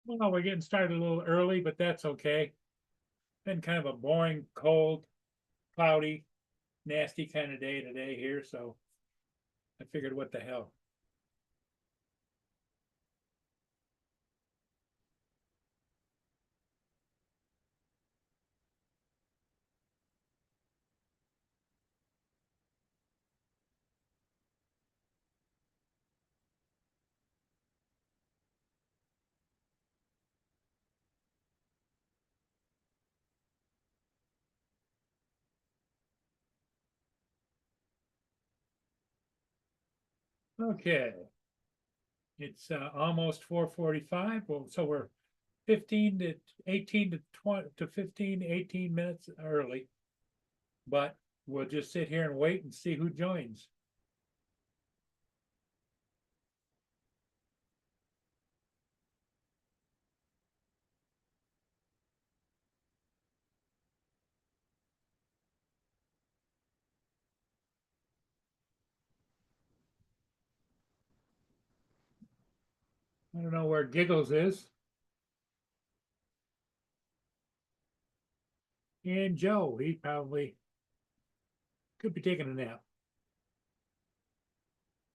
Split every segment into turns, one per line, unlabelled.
Well, we're getting started a little early, but that's okay. Been kind of a boring, cold, cloudy, nasty kind of day today here, so I figured what the hell. Okay, it's almost 4:45. Well, so we're 15 to 18 to 20 to 15, 18 minutes early, but we'll just sit here and wait and see who joins. I don't know where Giggles is. And Joe, he probably could be taking a nap.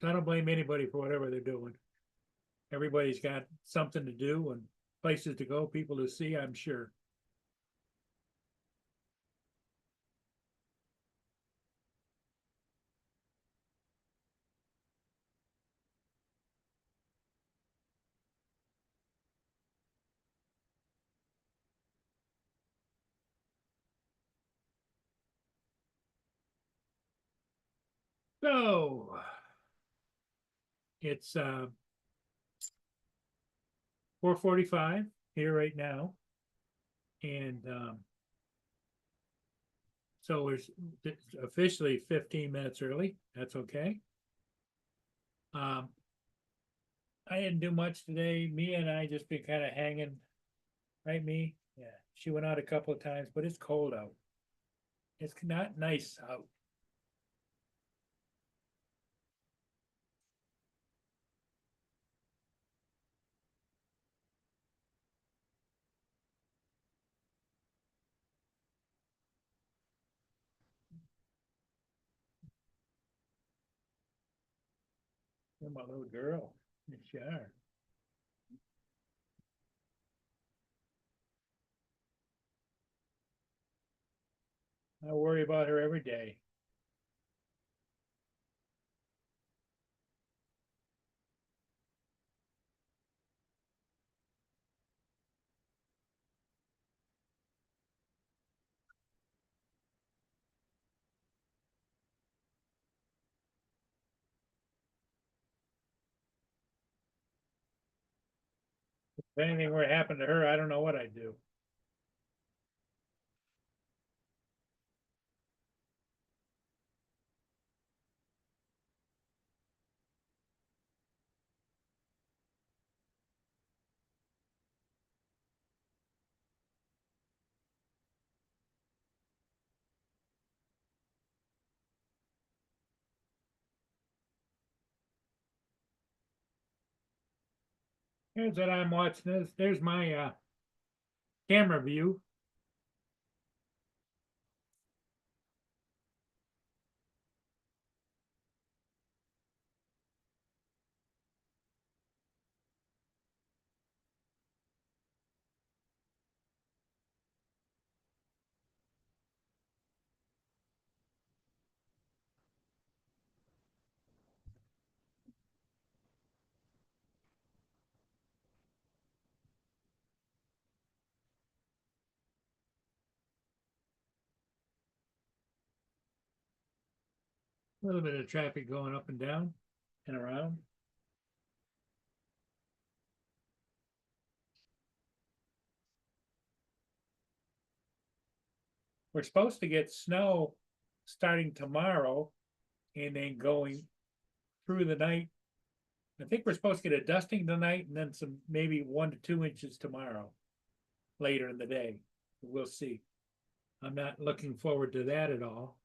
I don't blame anybody for whatever they're doing. Everybody's got something to do and places to go, people to see, I'm sure. So it's 4:45 here right now. And so it's officially 15 minutes early. That's okay. Um, I didn't do much today. Mia and I just been kind of hanging, right, Me? Yeah. She went out a couple of times, but it's cold out. It's not nice out. You're my little girl. Yes, you are. I worry about her every day. If anything were to happen to her, I don't know what I'd do. Here's what I'm watching this. There's my camera view. A little bit of traffic going up and down and around. We're supposed to get snow starting tomorrow and then going through the night. I think we're supposed to get a dusting tonight and then some maybe 1 to 2 inches tomorrow later in the day. We'll see. I'm not looking forward to that at all.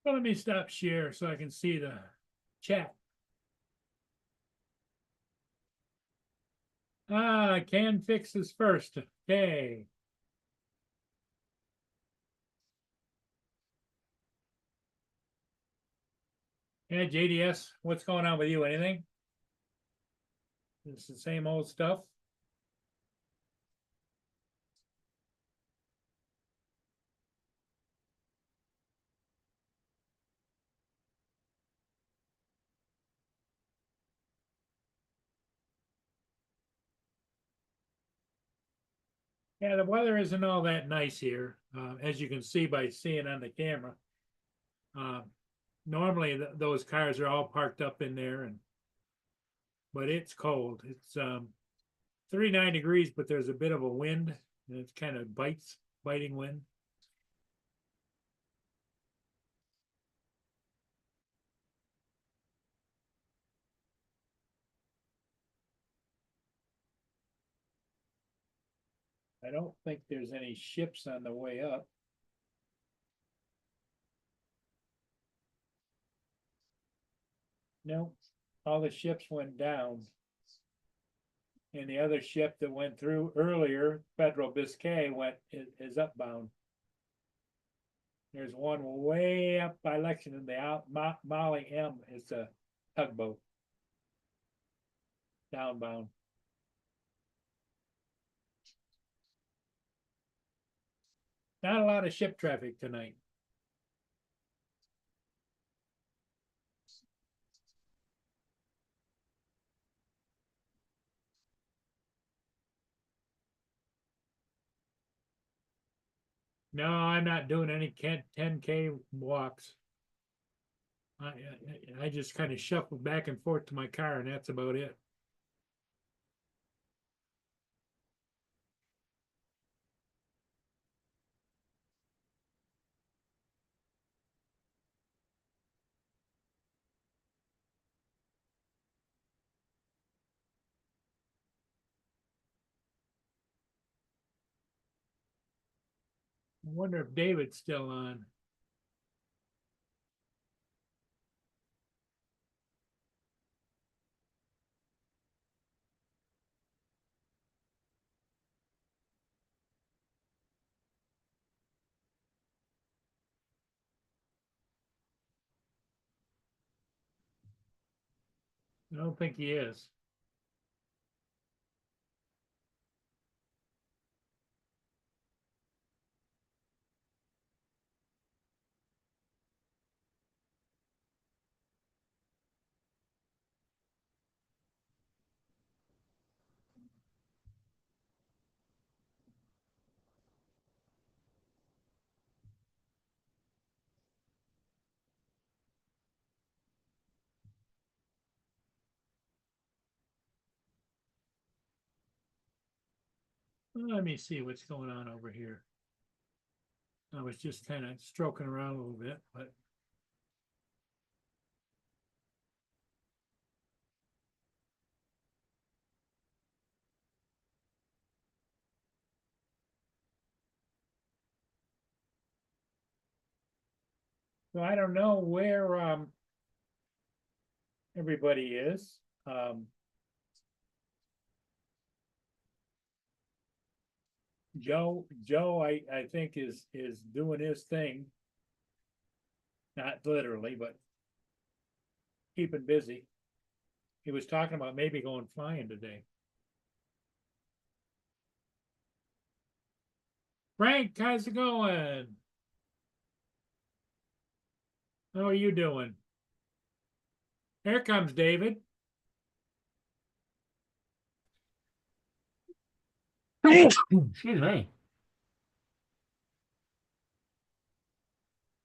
Well, let me stop share so I can see the chat. Can fix this first. Okay. Yeah, JDS, what's going on with you? Anything? It's the same old stuff. Yeah, the weather isn't all that nice here, as you can see by seeing on the camera. Normally those cars are all parked up in there, but it's cold. It's 39 degrees, but there's a bit of a wind, and it's kind of biting wind. I don't think there's any ships on the way up. No, all the ships went down. And the other ship that went through earlier, Federal Biscay, is upbound. There's one way up by Lexington, the Molly M is a tugboat. Downbound. Not a lot of ship traffic tonight. No, I'm not doing any 10K walks. I just kind of shuffle back and forth to my car, and that's about it. I wonder if David's still on. I don't think he is. Let me see what's going on over here. I was just kind of stroking around a little bit, but so I don't know where everybody is. Joe, I think is doing his thing. Not literally, but keeping busy. He was talking about maybe going flying today. Frank, how's it going? How are you doing? Here comes David.
Excuse me.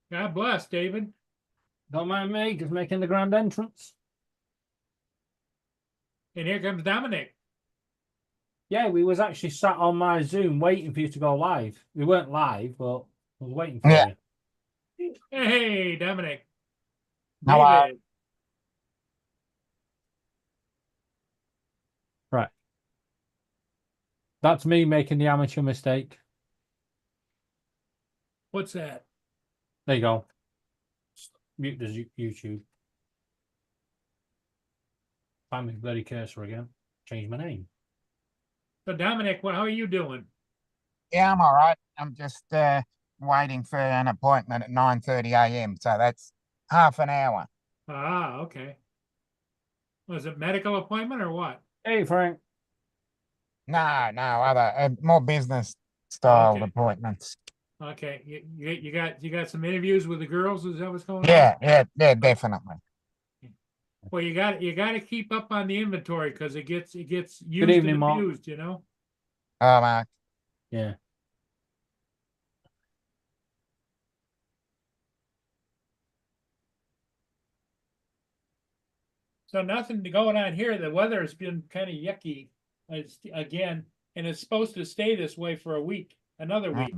God bless, David.
Don't mind me, just making the grand entrance.
And here comes Dominic.
Yeah, we was actually sat on my Zoom waiting for you to go live. We weren't live, but I was waiting for you.
Hey, Dominic.
Hello.
David.
Right. That's me making the amateur mistake.
What's that?
There you go. mute the YouTube. Find me bloody cursor again. Change my name.
So Dominic, how are you doing?
Yeah, I'm all right. I'm just waiting for an appointment at 9:30 a.m. So that's half an hour.
Ah, okay. Was it medical appointment or what?
Hey, Frank.
No, other more business style
Okay.
appointments.
Okay, you got some interviews with the girls. Is that what's going on?
Yeah, definitely.
Well, you got to keep up on the inventory because it gets used
evening,
and
Mark.
abused. You know.
Mark.
Yeah.
So nothing going on here. The weather has been kind of yucky again, and it's supposed to stay this way for a week, another week.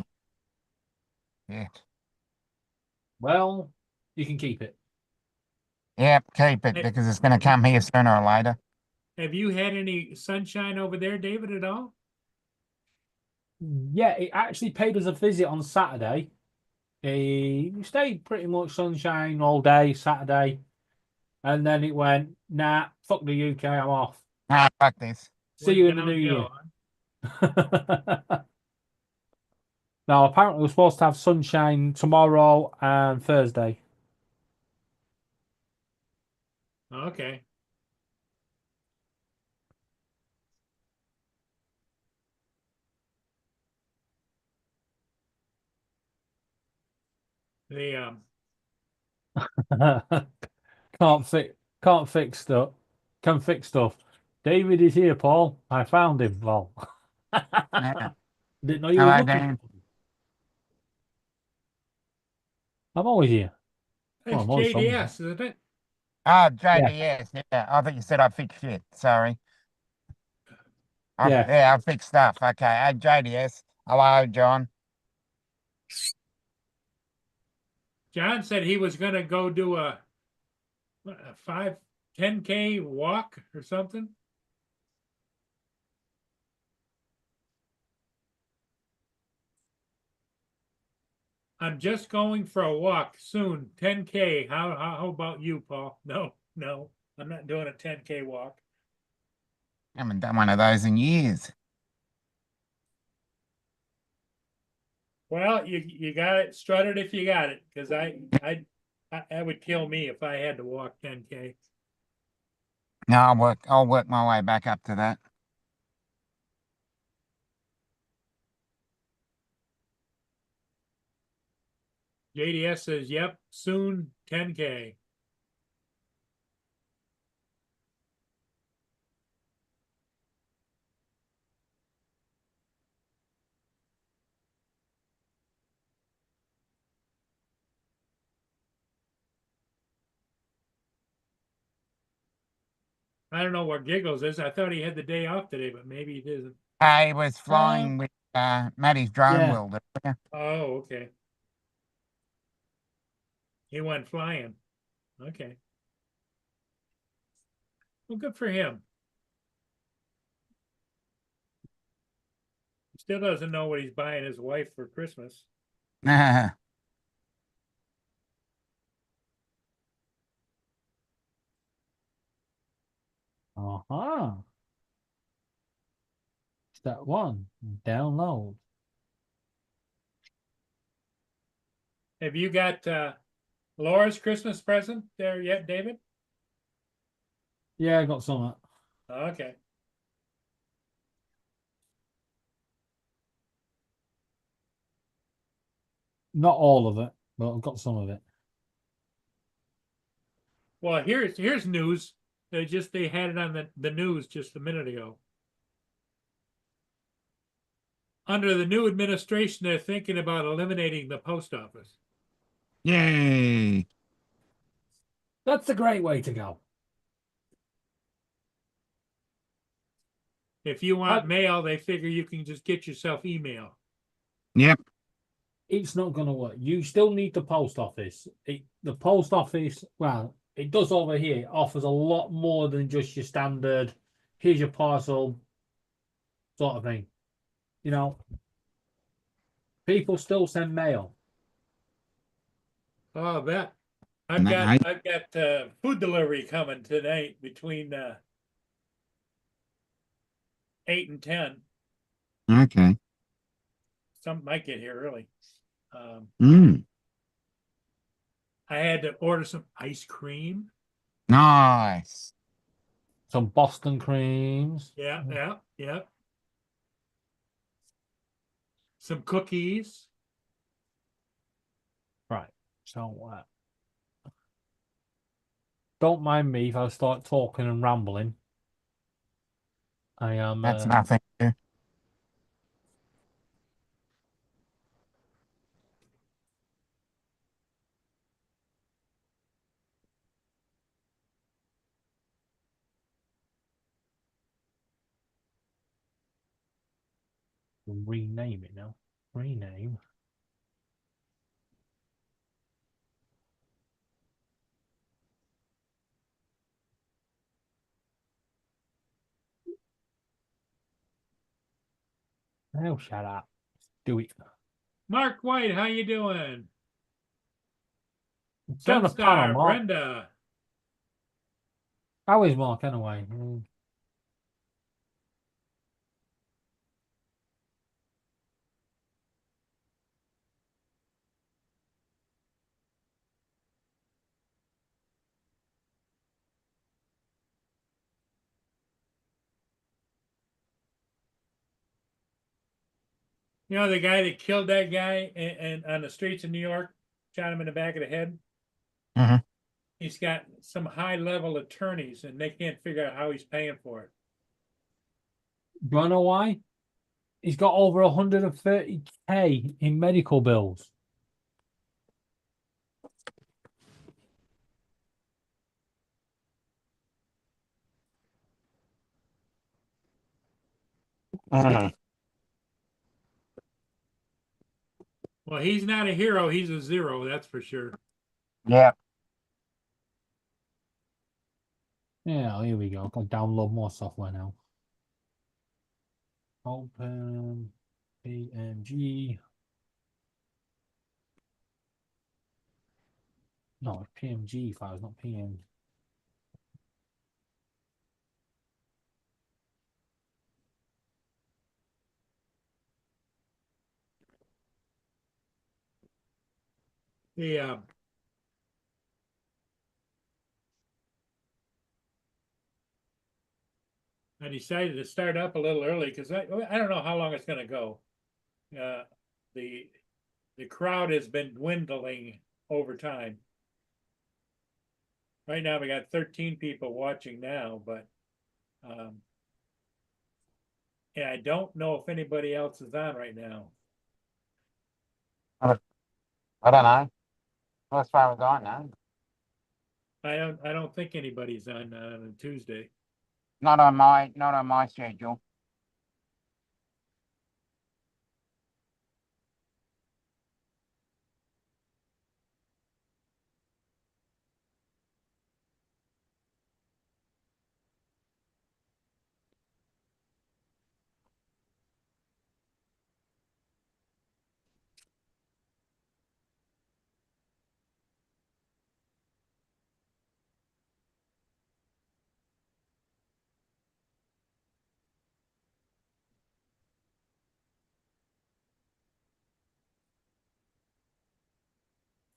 Yeah.
Well, you can keep it.
Yep, keep it
Hey.
because it's going to come here sooner or later.
Have you had any sunshine over there, David, at all?
Yeah, it actually paid us a visit on Saturday. He stayed pretty much sunshine all day Saturday, and then it went, nah, fuck the UK, I'm off.
Ah, fuck this.
See you in the new year. Now, apparently, we're supposed to have sunshine tomorrow and Thursday.
Okay. The
Can't fix stuff. Can fix stuff. David is here, Paul. I found him, Paul.
Yeah.
Didn't know you
Hello,
were looking.
Dan.
I'm always here.
it's
I'm always somewhere.
JDS, isn't it?
Oh, JDS. Yeah, I thought you said I fixed shit. Sorry.
Yeah.
I fixed stuff. Okay. Hey, JDS. Hello, John.
John said he was going to go do a 10K walk or something. I'm just going for a walk soon. 10K. How about you, Paul? No, I'm not doing a 10K walk.
I haven't done one of those in years.
Well, you got it. Strut it if you got it, because that would kill me if I had to walk 10K.
No, I'll work my way back up to that.
JDS says, "Yep, soon 10K." I don't know what Giggles is. I thought he had the day off today, but maybe he didn't.
I was flying with Matty's drone
Yeah.
welder.
Oh, okay. He went flying. Okay. Well, good for him. He still doesn't know what he's buying his wife for Christmas.
Uh-huh. It's that one. Download.
Have you got Laura's Christmas present there yet, David?
Yeah, I got some.
Okay.
Not all of it, but I've got some of it.
Well, here's news. They had it on the news just a minute ago. Under the new administration, they're thinking about eliminating the post office.
Yay.
That's a great way to go.
If you want mail, they figure you can just get yourself email.
Yep.
It's not going to work. You still need the post office. The post office, well, it does over here. It offers a lot more than just your standard, here's your parcel sort of thing. You know, people still send mail.
Oh, I bet. I've
Nice.
got food delivery coming tonight between 8 and 10.
Okay.
Some might get here early.
Mm.
I had to order some ice cream.
Nice.
Some Boston creams.
Yeah. Some cookies.
Right. So, don't mind me if I start talking and rambling. I am.
That's nothing.
Rename it now. Rename. Oh, shut up. Do it.
Mark White, how you doing?
Down the panel,
Sunstar,
Mark.
Brenda.
How is Mark anyway?
You know the guy that killed that guy and on the streets of New York, shot him in the back of the head.
Mhm.
He's got some high-level attorneys, and they can't figure out how he's paying for it.
Do you know why? He's got over 130K in medical bills.
Mhm.
Well, he's not a hero; he's a zero, that's for sure.
Yeah.
Yeah, here we go. I've got to download more software now. Open PNG. No, it's PNG files, not PNG.
The I decided to start up a little early because I don't know how long it's going to go. Uh, the crowd has been dwindling over time. Right now, we got 13 people watching now, but and I don't know if anybody else is on right now.
I don't know. As far as I know.
I don't think anybody's on a Tuesday.
Not on my schedule.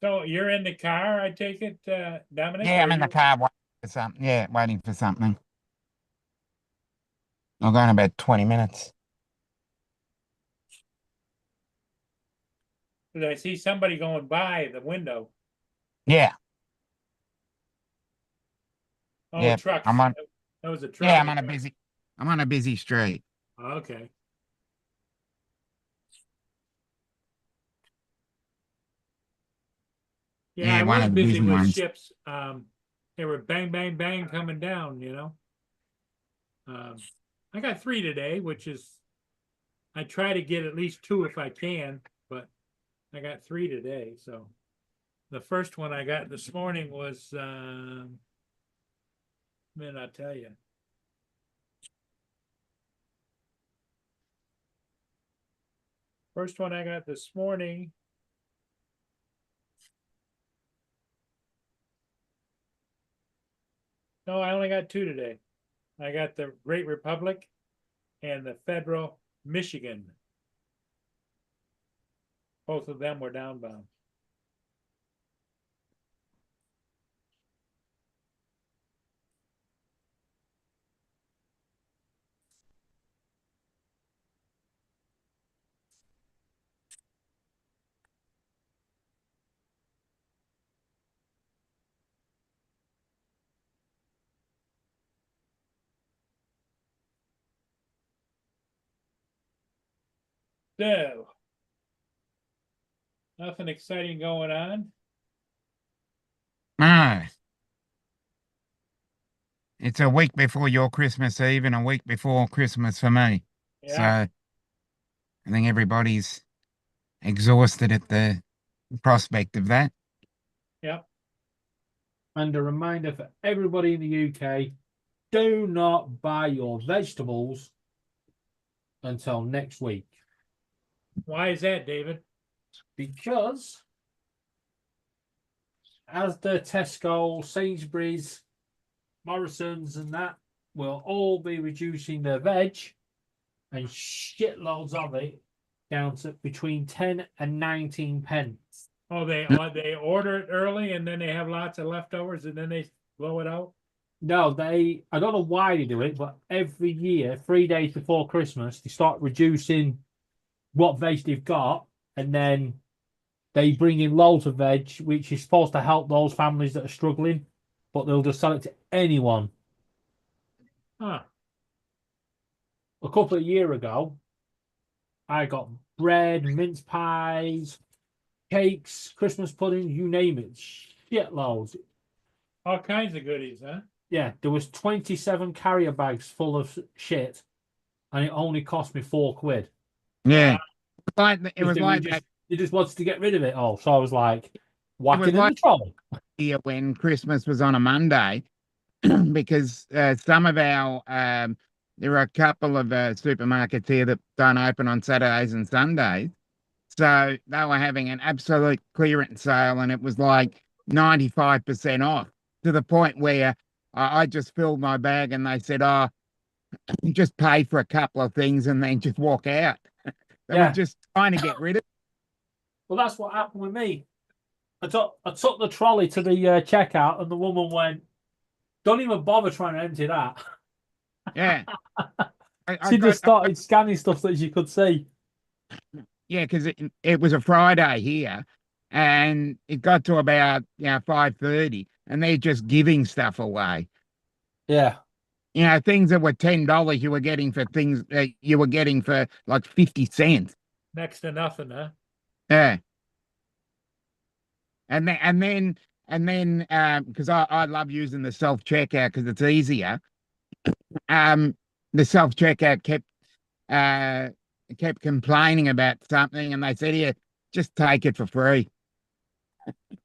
So you're in the car, I take it, Dominic?
Yeah,
or
I'm in the
you-
car waiting for something. Yeah, waiting for something. I'll go in about 20 minutes.
Did I see somebody going by the window?
Yeah,
Oh,
yeah.
trucks.
I'm on
That was a truck.
Yeah, I'm on a busy street.
Okay. Yeah,
Yeah,
I
one
was
of the
busy
busy
with
ones.
ships. They were bang, bang, bang coming down, you know. I got 3 today, which is I try to get at least 2 if I can, but I got 3 today. So the first one I got this morning was man, I'll tell you. First one I got this morning No, I only got two today. I got the Great Republic and the Federal Michigan. Both of them were downbound. So, nothing exciting going on.
No. It's a week before your Christmas Eve and a week before Christmas for me. So
Yeah,
I think everybody's exhausted at the prospect of that.
yeah.
And a reminder for everybody in the UK, do not buy your vegetables until next week.
Why is that, David?
Because as the Tesco, Sainsbury's, Morrison's and that will all be reducing their veg and shitloads of it down to between 10 and 19 pence.
Oh, they order it early and then they have lots of leftovers and then they blow it out.
No, I don't know why they do it, but every year, 3 days before Christmas, they start reducing what veg they've got, and then they bring in loads of veg, which is supposed to help those families that are struggling, but they'll just sell it to anyone.
Huh.
A couple of years ago, I got bread, mince pies, cakes, Christmas pudding, you name it, shitloads.
All kinds of goodies, huh?
Yeah, there was 27 carrier bags full of shit, and it only cost me £4.
Yeah. It was
They
like
just,
that
they just wanted to get rid of it all. So I was like, whack
was
it in
like-
the trolley.
here when Christmas was on a Monday because some of our there are a couple of supermarkets here that don't open on Saturdays and Sundays. So they were having an absolute clearance sale and it was like 95% off to the point where I just filled my bag and they said, oh, just pay for a couple of things and then just walk out. They were
Yeah.
just trying to get rid of it.
Well, that's what happened with me. I took the trolley to the checkout, and the woman went, "Don't even bother trying to empty that."
Yeah.
She just started scanning stuff that she could see.
Yeah, because it was a Friday here, and it got to about 5:30, and they're just giving stuff away.
Yeah.
Things that were $10 you were getting for things that you were getting for like 50 cents.
Next to nothing, huh?
Yeah. And then because I love using the self checkout because it's easier. The self checkout kept complaining about something, and they said, "Here, just take it for free."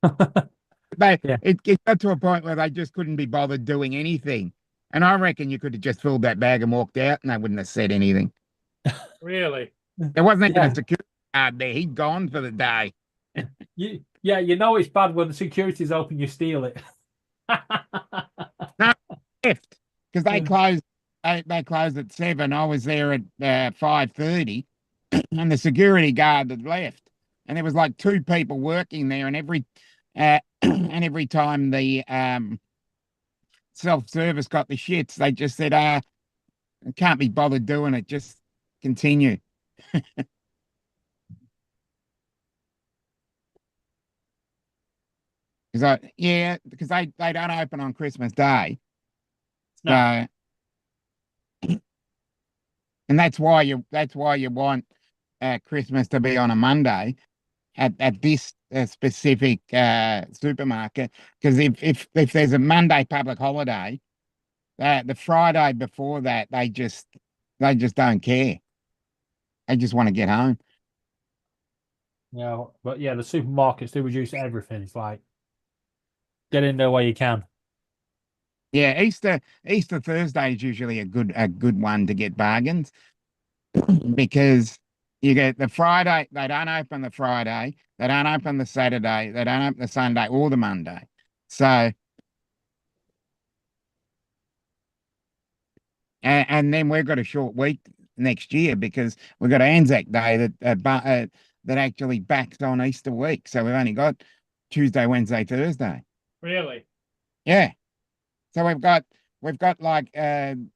Yeah.
It got to a point where they just couldn't be bothered doing anything, and I reckon you could have just filled that bag and walked out, and they wouldn't have said anything.
Really?
There wasn't even
Yeah.
a security guard there; he'd gone for the day.
You know it's bad when the security's open, you steal it.
Left because they
Yeah.
closed. They closed at 7. I was there at 5:30, and the security guard had left, and there was like 2 people working there, and every and every time the self-service got the shits, they just said, I can't be bothered doing it, just continue. Because they don't open on Christmas Day. So
No.
and that's why you want Christmas to be on a Monday at this specific supermarket, because if there's a Monday public holiday, the Friday before that they just don't care. They just want to get home.
Yeah, but yeah, the supermarkets do reduce everything. It's like, get in there where you can.
Yeah, Easter Thursday is usually a good one to get bargains because you get the Friday, they don't open the Friday, they don't open the Saturday, they don't open the Sunday or the Monday. So and then we've got a short week next year because we've got Anzac Day that actually backs on Easter week. So we've only got Tuesday, Wednesday, Thursday.
Really?
Yeah. So we've got like 7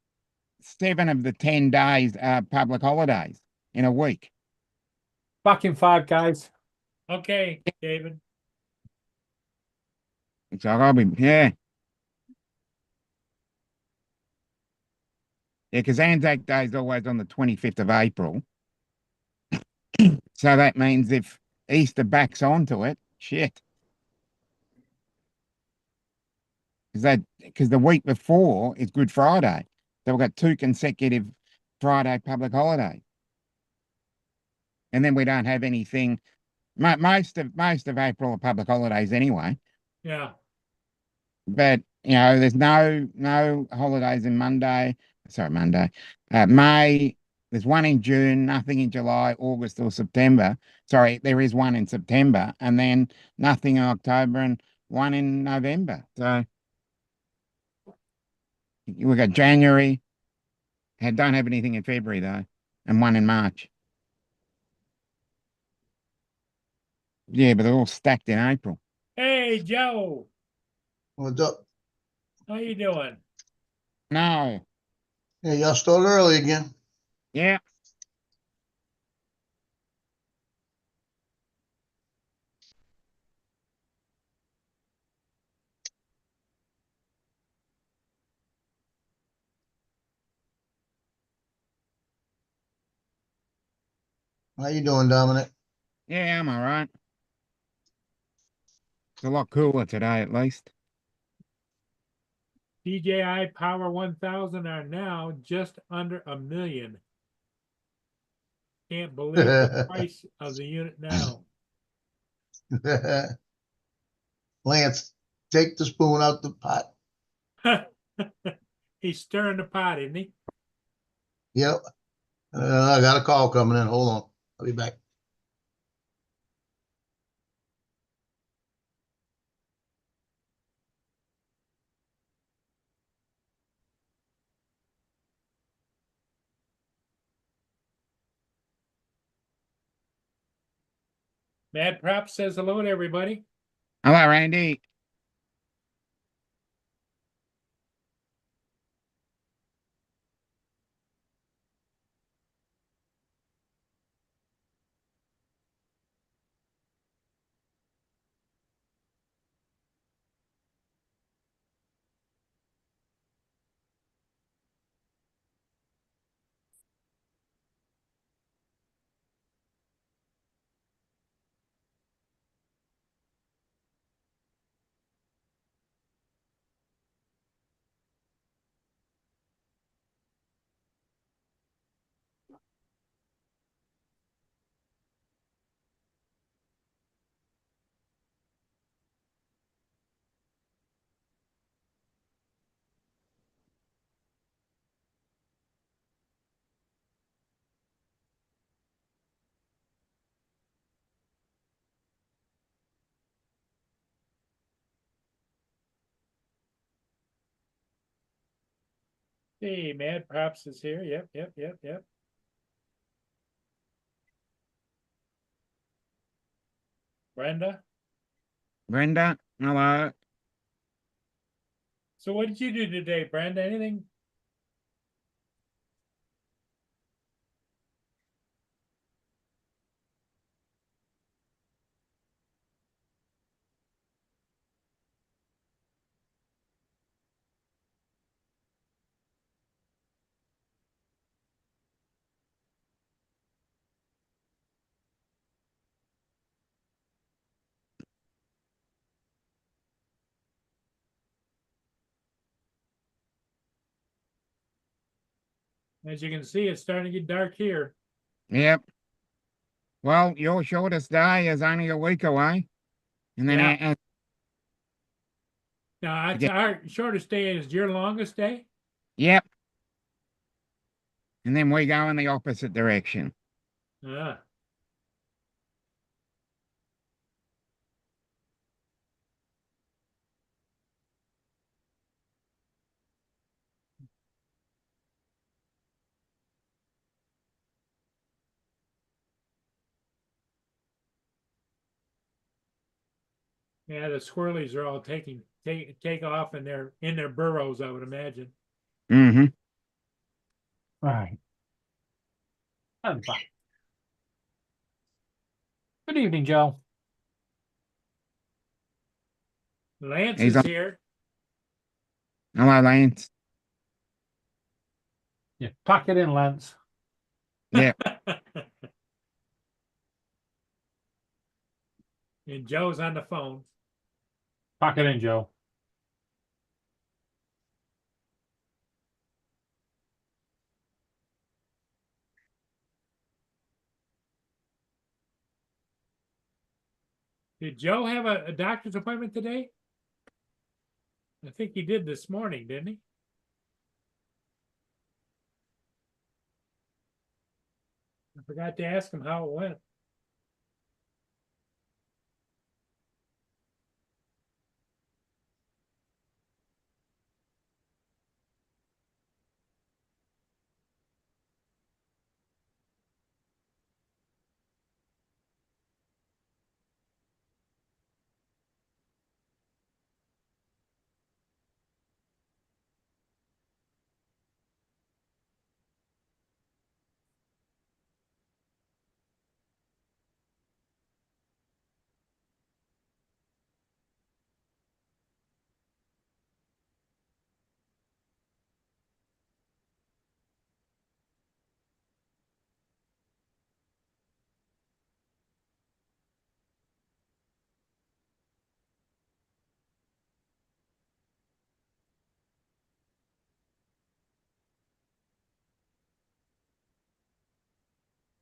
of the 10 days public holidays in a week.
Back in 5, guys.
Okay, David.
So I'll be yeah. Yeah, because Anzac Day is always on the 25th of April. So that means if Easter backs onto it, shit. Because the week before is Good Friday. So we've got 2 consecutive Friday public holidays. And then we don't have anything. Most of April are public holidays anyway.
Yeah.
But there's no holidays in Monday. Sorry, Monday. May. There's one in June, nothing in July, August, or September. Sorry, there is one in September, and then nothing in October and one in November. So we got January. Don't have anything in February though, and one in March. Yeah, but they're all stacked in April.
Hey, Joe,
What's up?
how you doing?
No.
Yeah, y'all started early again.
Yeah.
How you doing, Dominic?
Yeah, I'm all right. It's a lot cooler today, at least.
DJI Power 1000 are now just under $1 million. Can't believe the price of the unit now.
Lance, take the spoon out the pot.
He's stirring the pot, isn't he?
Yep. I got a call coming in. Hold on. I'll be back.
Mad Prop says hello to everybody.
Hello, Randy.
Hey, Mad Props is here. Yep. Brenda.
Brenda, hello.
So what did you do today, Brenda? Anything? As you can see, it's starting to get dark here.
Yep. Well, your shortest day is only a week away. And then
Yeah. Now,
Yeah.
our shortest day is your longest day.
yep. And then we go in the opposite direction.
Ah. Yeah, the squirrelies are all take off and they're in their burrows, I would imagine.
Mm-hmm.
Right. I'm back. Good evening, Joe.
Lance
He's
is
on.
here.
Hello, Lance.
Yeah, pack it in, Lance.
Yeah.
And Joe's on the phone.
Pack it in, Joe.
Did Joe have a doctor's appointment today? I think he did this morning, didn't he? I forgot to ask him how it went.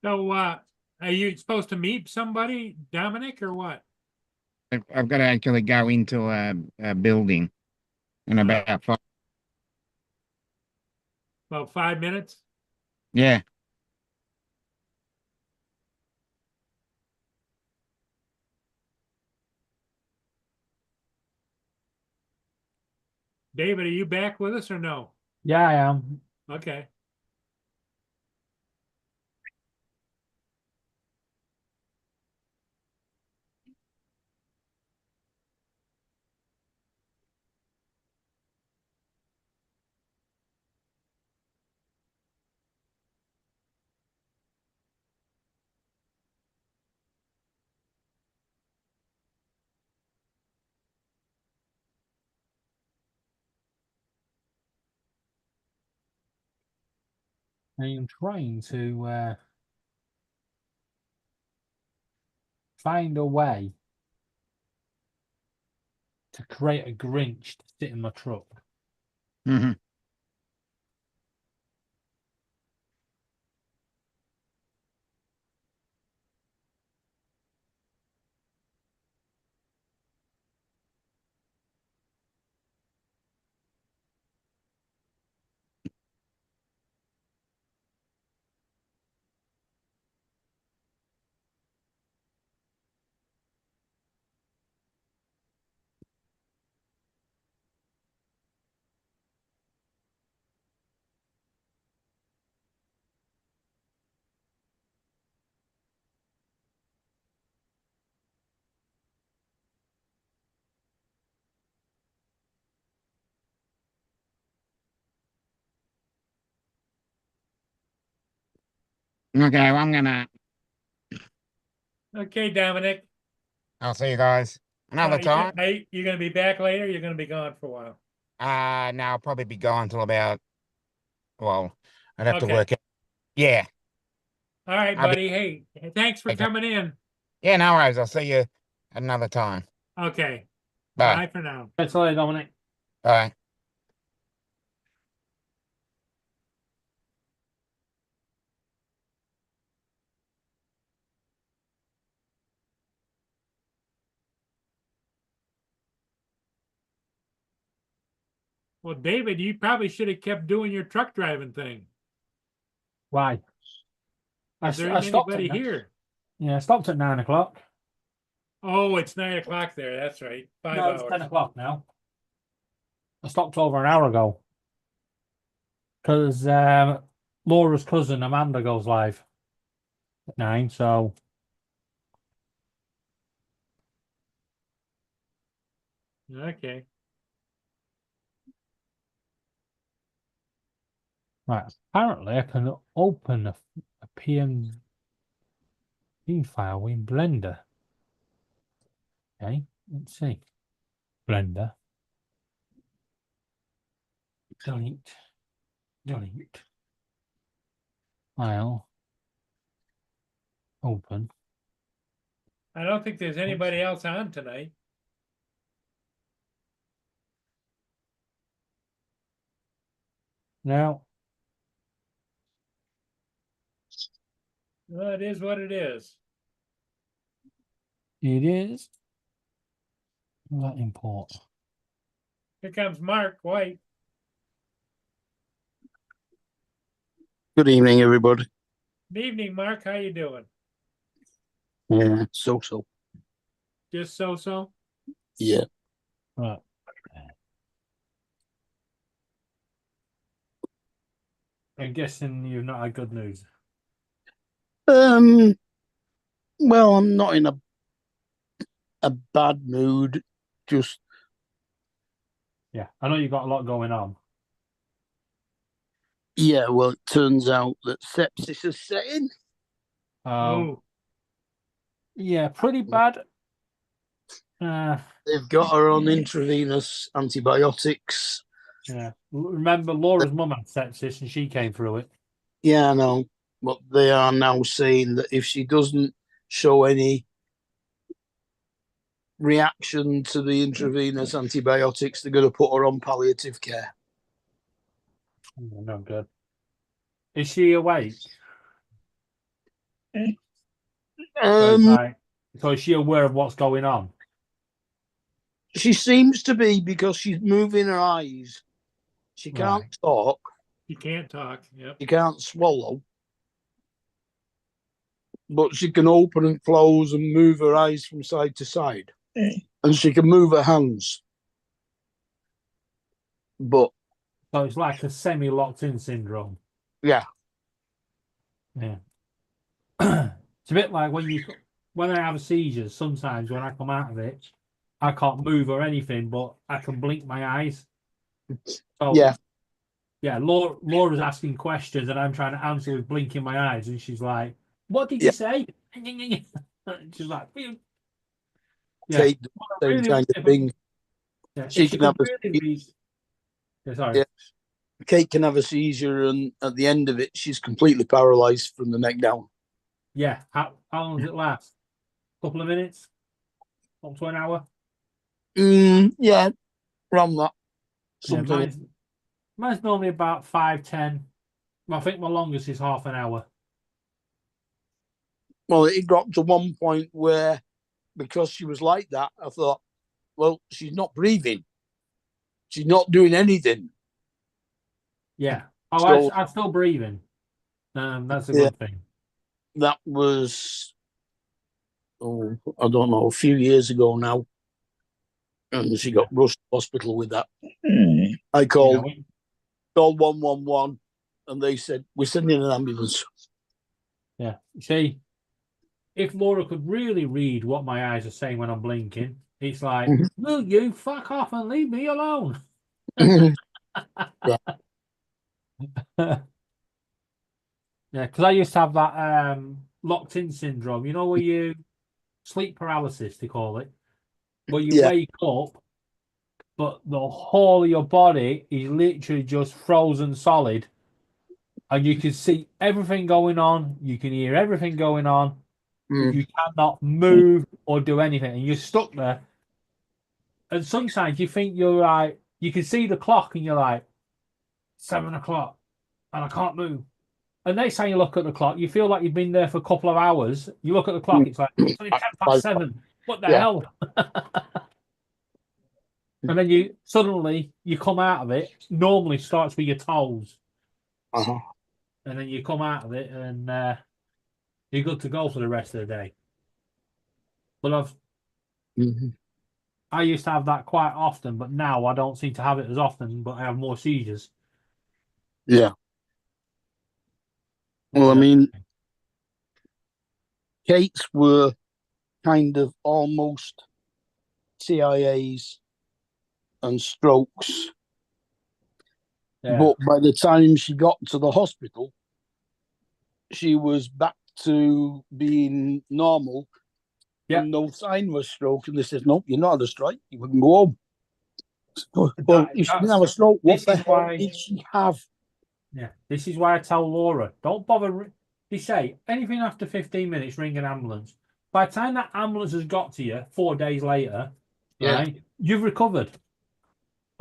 So, are you supposed to meet somebody, Dominic, or what?
I've got to actually go into a building in about 5.
About 5 minutes?
Yeah.
David, are you back with us or no?
Yeah, I am.
Okay.
I am trying to find a way to create a Grinch to sit in my truck.
Mm-hmm. Okay, well,
Okay, Dominic.
I'll see you guys another time.
You gonna be back later? You're gonna be gone for a while.
No, I'll probably be gone till about, well, I'd have to
Okay.
work it. Yeah.
All right,
I'll be,
buddy. Hey, thanks for
okay.
coming in.
Yeah, no worries. I'll see you another time.
Okay.
Bye.
Bye for now.
That's all, Dominic.
Bye.
Well, David, you probably should have kept doing your truck driving thing.
Why?
There
I
ain't
stopped
anybody
at
here.
Yeah, I stopped at 9 o'clock.
Oh, it's 9 o'clock there. That's right. 5
No, it's
hours.
10 o'clock now. I stopped over an hour ago because Laura's cousin Amanda goes live at 9. So
Okay.
Right. Apparently, I can open a PNG file in Blender. Okay, let's see. Blender. Delete. Delete. File. Open.
I don't think there's anybody else on tonight.
Now,
Well, it is what it is.
it is. That import.
Here comes Mark White.
Good evening, everybody.
Good evening, Mark. How you doing?
Yeah, so.
Just so?
Yeah.
Right. I'm guessing you've not had good news.
Well, I'm not in a bad mood. Just
Yeah, I know you've got a lot going on.
yeah. Well, it turns out that sepsis is setting.
Oh,
Yeah, pretty bad.
They've got her on intravenous antibiotics.
Yeah. Remember, Laura's mum had sepsis and she came through it.
Yeah, I know. But they are now saying that if she doesn't show any reaction to the intravenous antibiotics, they're going to put her on palliative care.
Oh, no good. Is she awake? So is she aware of what's going on?
She seems to be, because she's moving her eyes. She can't
Right.
talk.
you can't talk. Yep.
She can't swallow. But she can open and close and move her eyes from side to side. And she can move her hands. But
So it's like a semi-locked in syndrome.
yeah,
Yeah. It's a bit like when I have seizures, sometimes when I come out of it, I can't move or anything, but I can blink my eyes. So
yeah,
yeah, Laura's asking questions and I'm trying to answer with blinking my eyes, and she's like, "What did you
Yeah.
say?" She's like, "Yeah."
Kate, same
Really,
kind of thing.
yeah,
She
if she
can have
could
a
really read. Yeah, sorry.
Yeah. Kate can have a seizure, and at the end of it, she's completely paralyzed from the neck down.
Yeah. How long does it last? A couple of minutes? Up to an hour?
Yeah, around that.
Yeah,
Something.
mine's normally about 5-10. I think my longest is half an hour.
Well, it got to one point where, because she was like that, I thought, well, she's not breathing. She's not doing anything.
Yeah. Oh,
So
I'm still breathing. That's a
Yeah.
good thing.
that was, I don't know, a few years ago now. And she got rushed to hospital with that. I called 111, and they said, we're sending an ambulance.
Yeah. See, if Laura could really read what my eyes are saying when I'm blinking, it's like,
Mhm.
will you fuck off and leave me alone? Yeah, because I used to have that locked in syndrome, you know, where you sleep paralysis, they call it, where you
Yeah.
wake up, but the whole of your body is literally just frozen solid, and you can see everything going on, you can hear everything going on, but you cannot move or do anything, and you're stuck there. And sometimes you think you're like, you can see the clock, and you're like, 7 o'clock, and I can't move. And next time you look at the clock, you feel like you've been there for a couple of hours. You look at the clock, it's like, it's only 7:10. What the
Yeah.
hell? And then you suddenly you come out of it. Normally starts with your toes,
Uh-huh.
and then you come out of it, and you're good to go for the rest of the day. But I used to have that quite often, but now I don't seem to have it as often. But I have more seizures.
Yeah. Well, I mean, Kate's were kind of almost TIAs and strokes.
Yeah.
But by the time she got to the hospital, she was back to being normal.
Yeah.
And no sign of stroke. And they said, "No, you're not had a stroke. You can go home." Well, if she didn't have a stroke, what
this
the
is
hell
why-
did she have?
Yeah, this is why I tell Laura, don't bother. They say anything after 15 minutes, ring an ambulance. By the time that ambulance has got to you 4 days later,
Yeah.
right, you've recovered.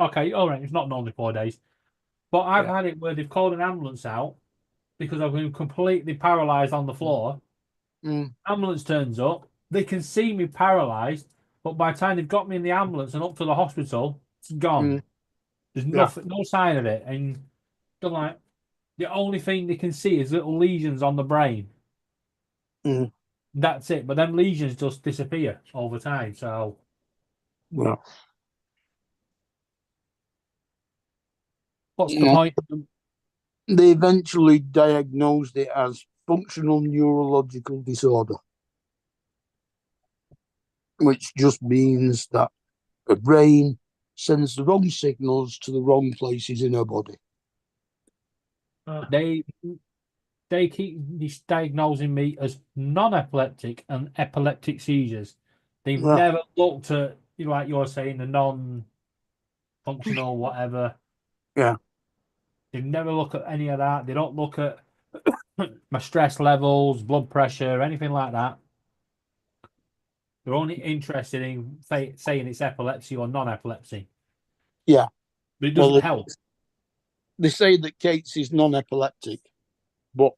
Okay, all right, it's not normally 4 days, but I've had it where they've called an ambulance out because I've been completely paralyzed on the floor.
Mm.
Ambulance turns up, they can see me paralyzed, but by the time they've got me in the ambulance and up to the hospital, it's gone.
Mm.
There's
Yeah.
nothing, no sign of it, and they're like, the only thing they can see is little lesions on the brain.
Mm.
That's it. But them lesions just disappear over time. So
Well,
what's the
Yeah.
point?
they eventually diagnosed it as functional neurological disorder, which just means that her brain sends the wrong signals to the wrong places in her body.
They keep diagnosing me as non-epileptic and epileptic seizures. They've
Yeah.
never looked at, like you're saying, the non-functional whatever.
Yeah.
They never look at any of that. They don't look at my stress levels, blood pressure, anything like that. They're only interested in saying it's epilepsy or non-epilepsy.
Yeah.
But it doesn't
Well,
help.
They say that Kate's is non-epileptic, but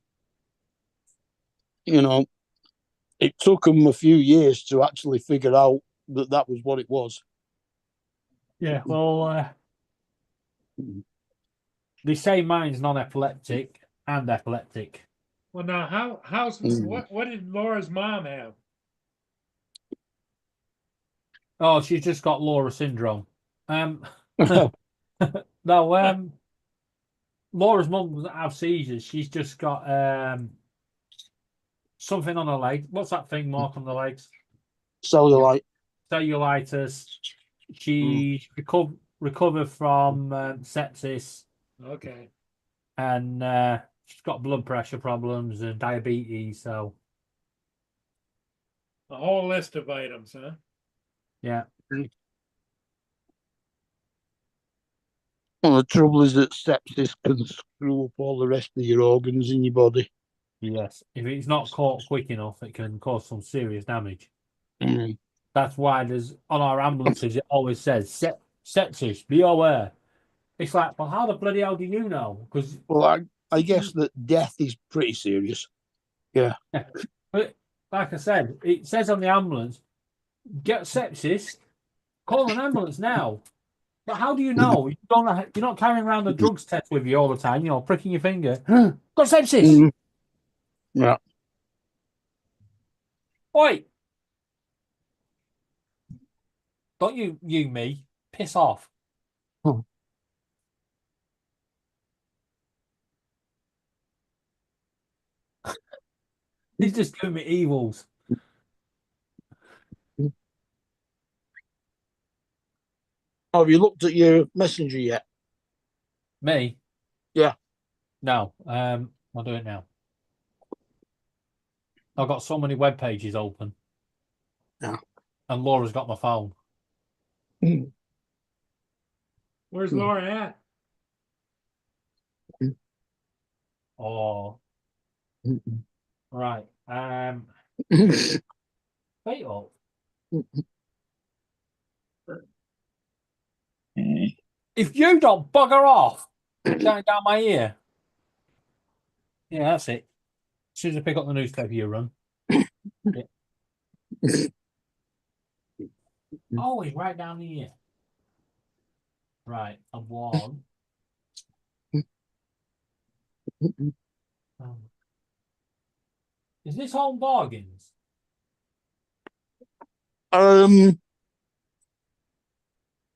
it took them a few years to actually figure out that that was what it was.
Yeah, well, they say mine's non-epileptic and epileptic.
Well, now what did Laura's mom have?
Oh, she's just got Laura syndrome. No, Laura's mum doesn't have seizures. She's just got something on her leg. What's that thing, Mark, on the legs?
Cellulite.
Cellulitis. She recovered from sepsis,
Okay,
and she's got blood pressure problems and diabetes. So
a whole list of items, huh?
yeah,
Well, the trouble is that sepsis can screw up all the rest of your organs in your body.
yes. If it's not caught quick enough, it can cause some serious damage.
Mm.
That's why there's on our ambulances it always says sepsis, be aware. It's like, well, how the bloody hell do you know? Because
Well, I guess that death is pretty serious. Yeah.
But like I said, it says on the ambulance, get sepsis, call an ambulance now. But how do you know? You're not carrying around a drugs test with you all the time, pricking your finger. Got sepsis.
Mm. Yeah.
Oi! Don't you me, piss off.
Hmm.
He's just doing me evils.
Have you looked at your messenger yet?
Me?
Yeah.
No. I'll do it now. I've got so many web pages open.
Yeah.
And Laura's got my phone.
Where's Laura at?
Oh. Right. Wait up. If you don't bugger off, shouting down my ear. Yeah, that's it. As soon as I pick up the newspaper, you run. Yeah. Oh, he's right down the ear. Right, I've won. Is this Home Bargains?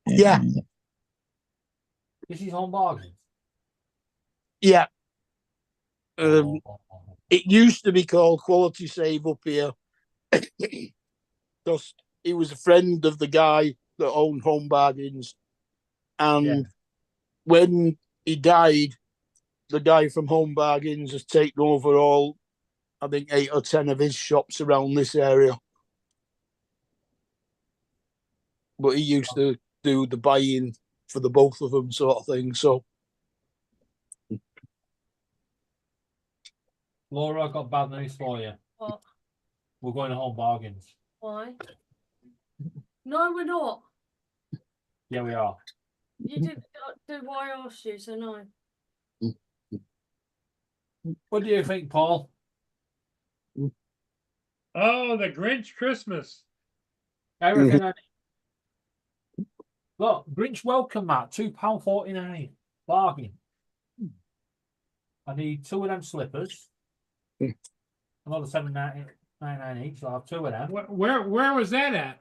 Yeah.
This is Home Bargains.
Yeah.
Oh.
It used to be called Quality Save up here. Because he was a friend of the guy that owned Home Bargains. And when he died, the guy from Home Bargains has taken over all, I think, 8 or 10 of his shops around this area. But he used to do the buying for the both of them, sort of thing. So,
Laura, I've got bad news for you.
What?
We're going to Home Bargains.
Why? No, we're not.
Yeah, we are.
You didn't do why I asked you, so no.
What do you think, Paul?
Oh, the Grinch Christmas.
I reckon look, Grinch welcome mat, £2.49. Bargain. I need 2 of them slippers. Another $7.99 each. I'll have 2 of them.
Where was that at?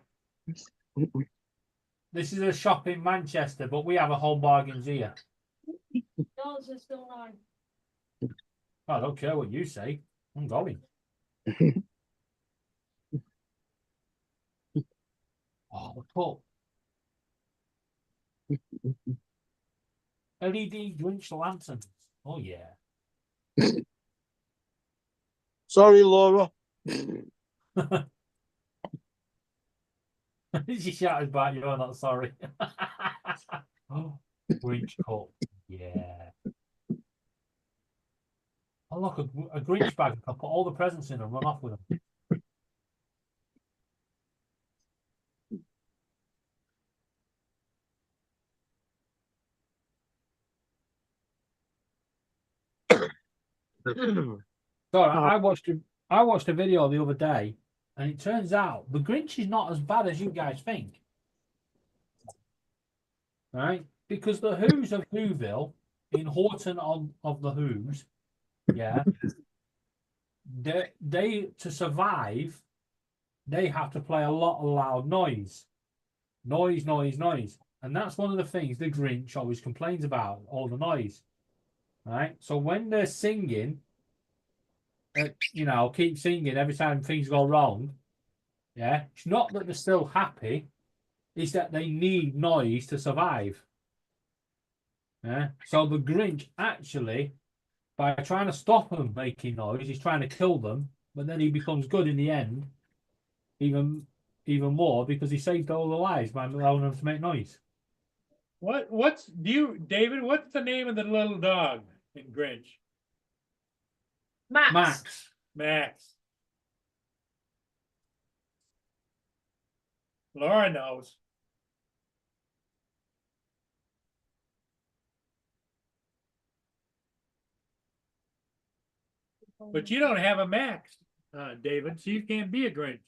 This is a shop in Manchester, but we have a Home Bargains here.
Yours is still no.
I don't care what you say. I'm going. Oh, put LED Grinch lanterns. Oh yeah.
sorry, Laura.
She shouted back, you're not sorry. Oh, Grinch cup. Yeah. Oh, look, a Grinch bag. I'll put all the presents in and run off with them. So I watched a video the other day, and it turns out the Grinch is not as bad as you guys think. Right? Because the Who's of Whoville in Horton of the Who's, yeah, they to survive, they have to play a lot of loud noise. Noise. And that's one of the things the Grinch always complains about, all the noise. Right? So when they're singing, keep singing every time things go wrong. Yeah, it's not that they're still happy, it's that they need noise to survive. Yeah, so the Grinch actually, by trying to stop them making noise, he's trying to kill them, but then he becomes good in the end, even more because he saved all their lives by allowing them to make noise.
David, what's the name of the little dog in Grinch?
Max.
Max. Laura knows. But you don't have a Max, David, so you can't be a Grinch.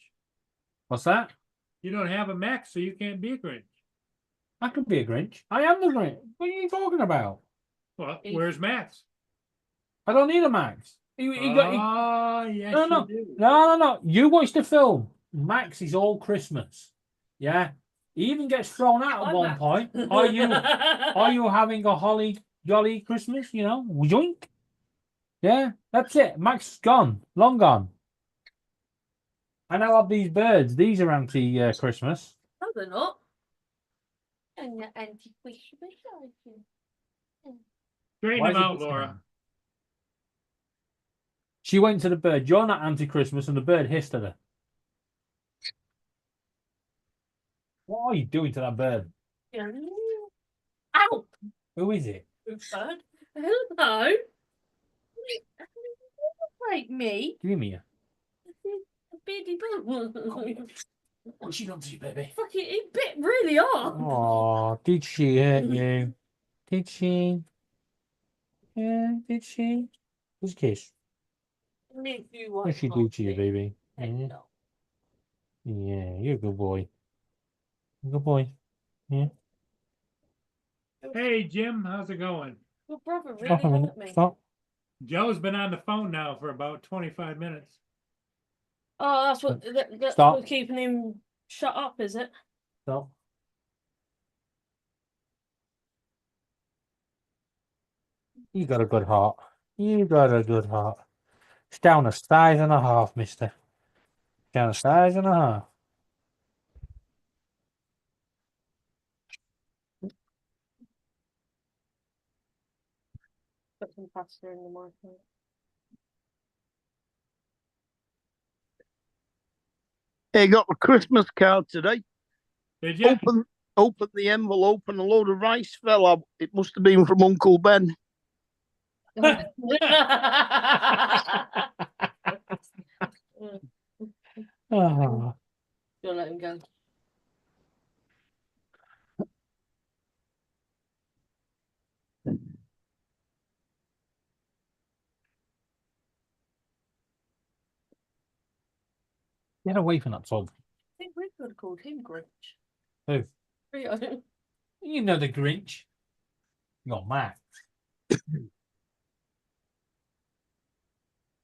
What's that?
You don't have a Max, so you can't be a Grinch.
I could be a Grinch. I am the Grinch. What are you talking about?
Well, where's Max?
I don't need a Max.
Yes,
No.
you do.
No. You watch the film. Max is all Christmas. Yeah. He even gets thrown out at one point. Are you having a holly jolly Christmas? Yoink. Yeah, that's it. Max is gone. Long gone. And I love these birds. These are anti-Christmas.
No, they're not. And the anti-Christmas, aren't you?
Straighten
Why
him
is it
out,
this
Laura.
time? She went to the bird. You're not anti-Christmas, and the bird hissed at her. What are you doing to that bird?
Yeah. Ow!
Who is it?
Bird. Hello. Like me.
Give me a.
A beardy bird.
What's she done to you, baby?
Fucking, it bit really hard.
Oh, did she hurt you? Did she? Yeah, did she? Just kiss. What she do to you, baby? Yeah. Yeah, you're a good boy. Good boy. Yeah.
Hey, Jim, how's it going?
Your brother really
Stop a minute.
hurt me.
Stop.
Joe's been on the phone now for about 25 minutes.
Oh, that's that's
Stop.
what's keeping him shut up, is it?
Stop. You got a good heart. You got a good heart. It's down a size and a half, mister. Down a size and a half.
some pasta in the microwave.
Hey, got a Christmas card today.
Did you?
Open the envelope and a load of rice fell out. It must have been from Uncle Ben.
Ah,
Don't let him go.
get away from that Tom.
I think we could have called him Grinch.
Who?
Rio.
You know the Grinch. You're mad.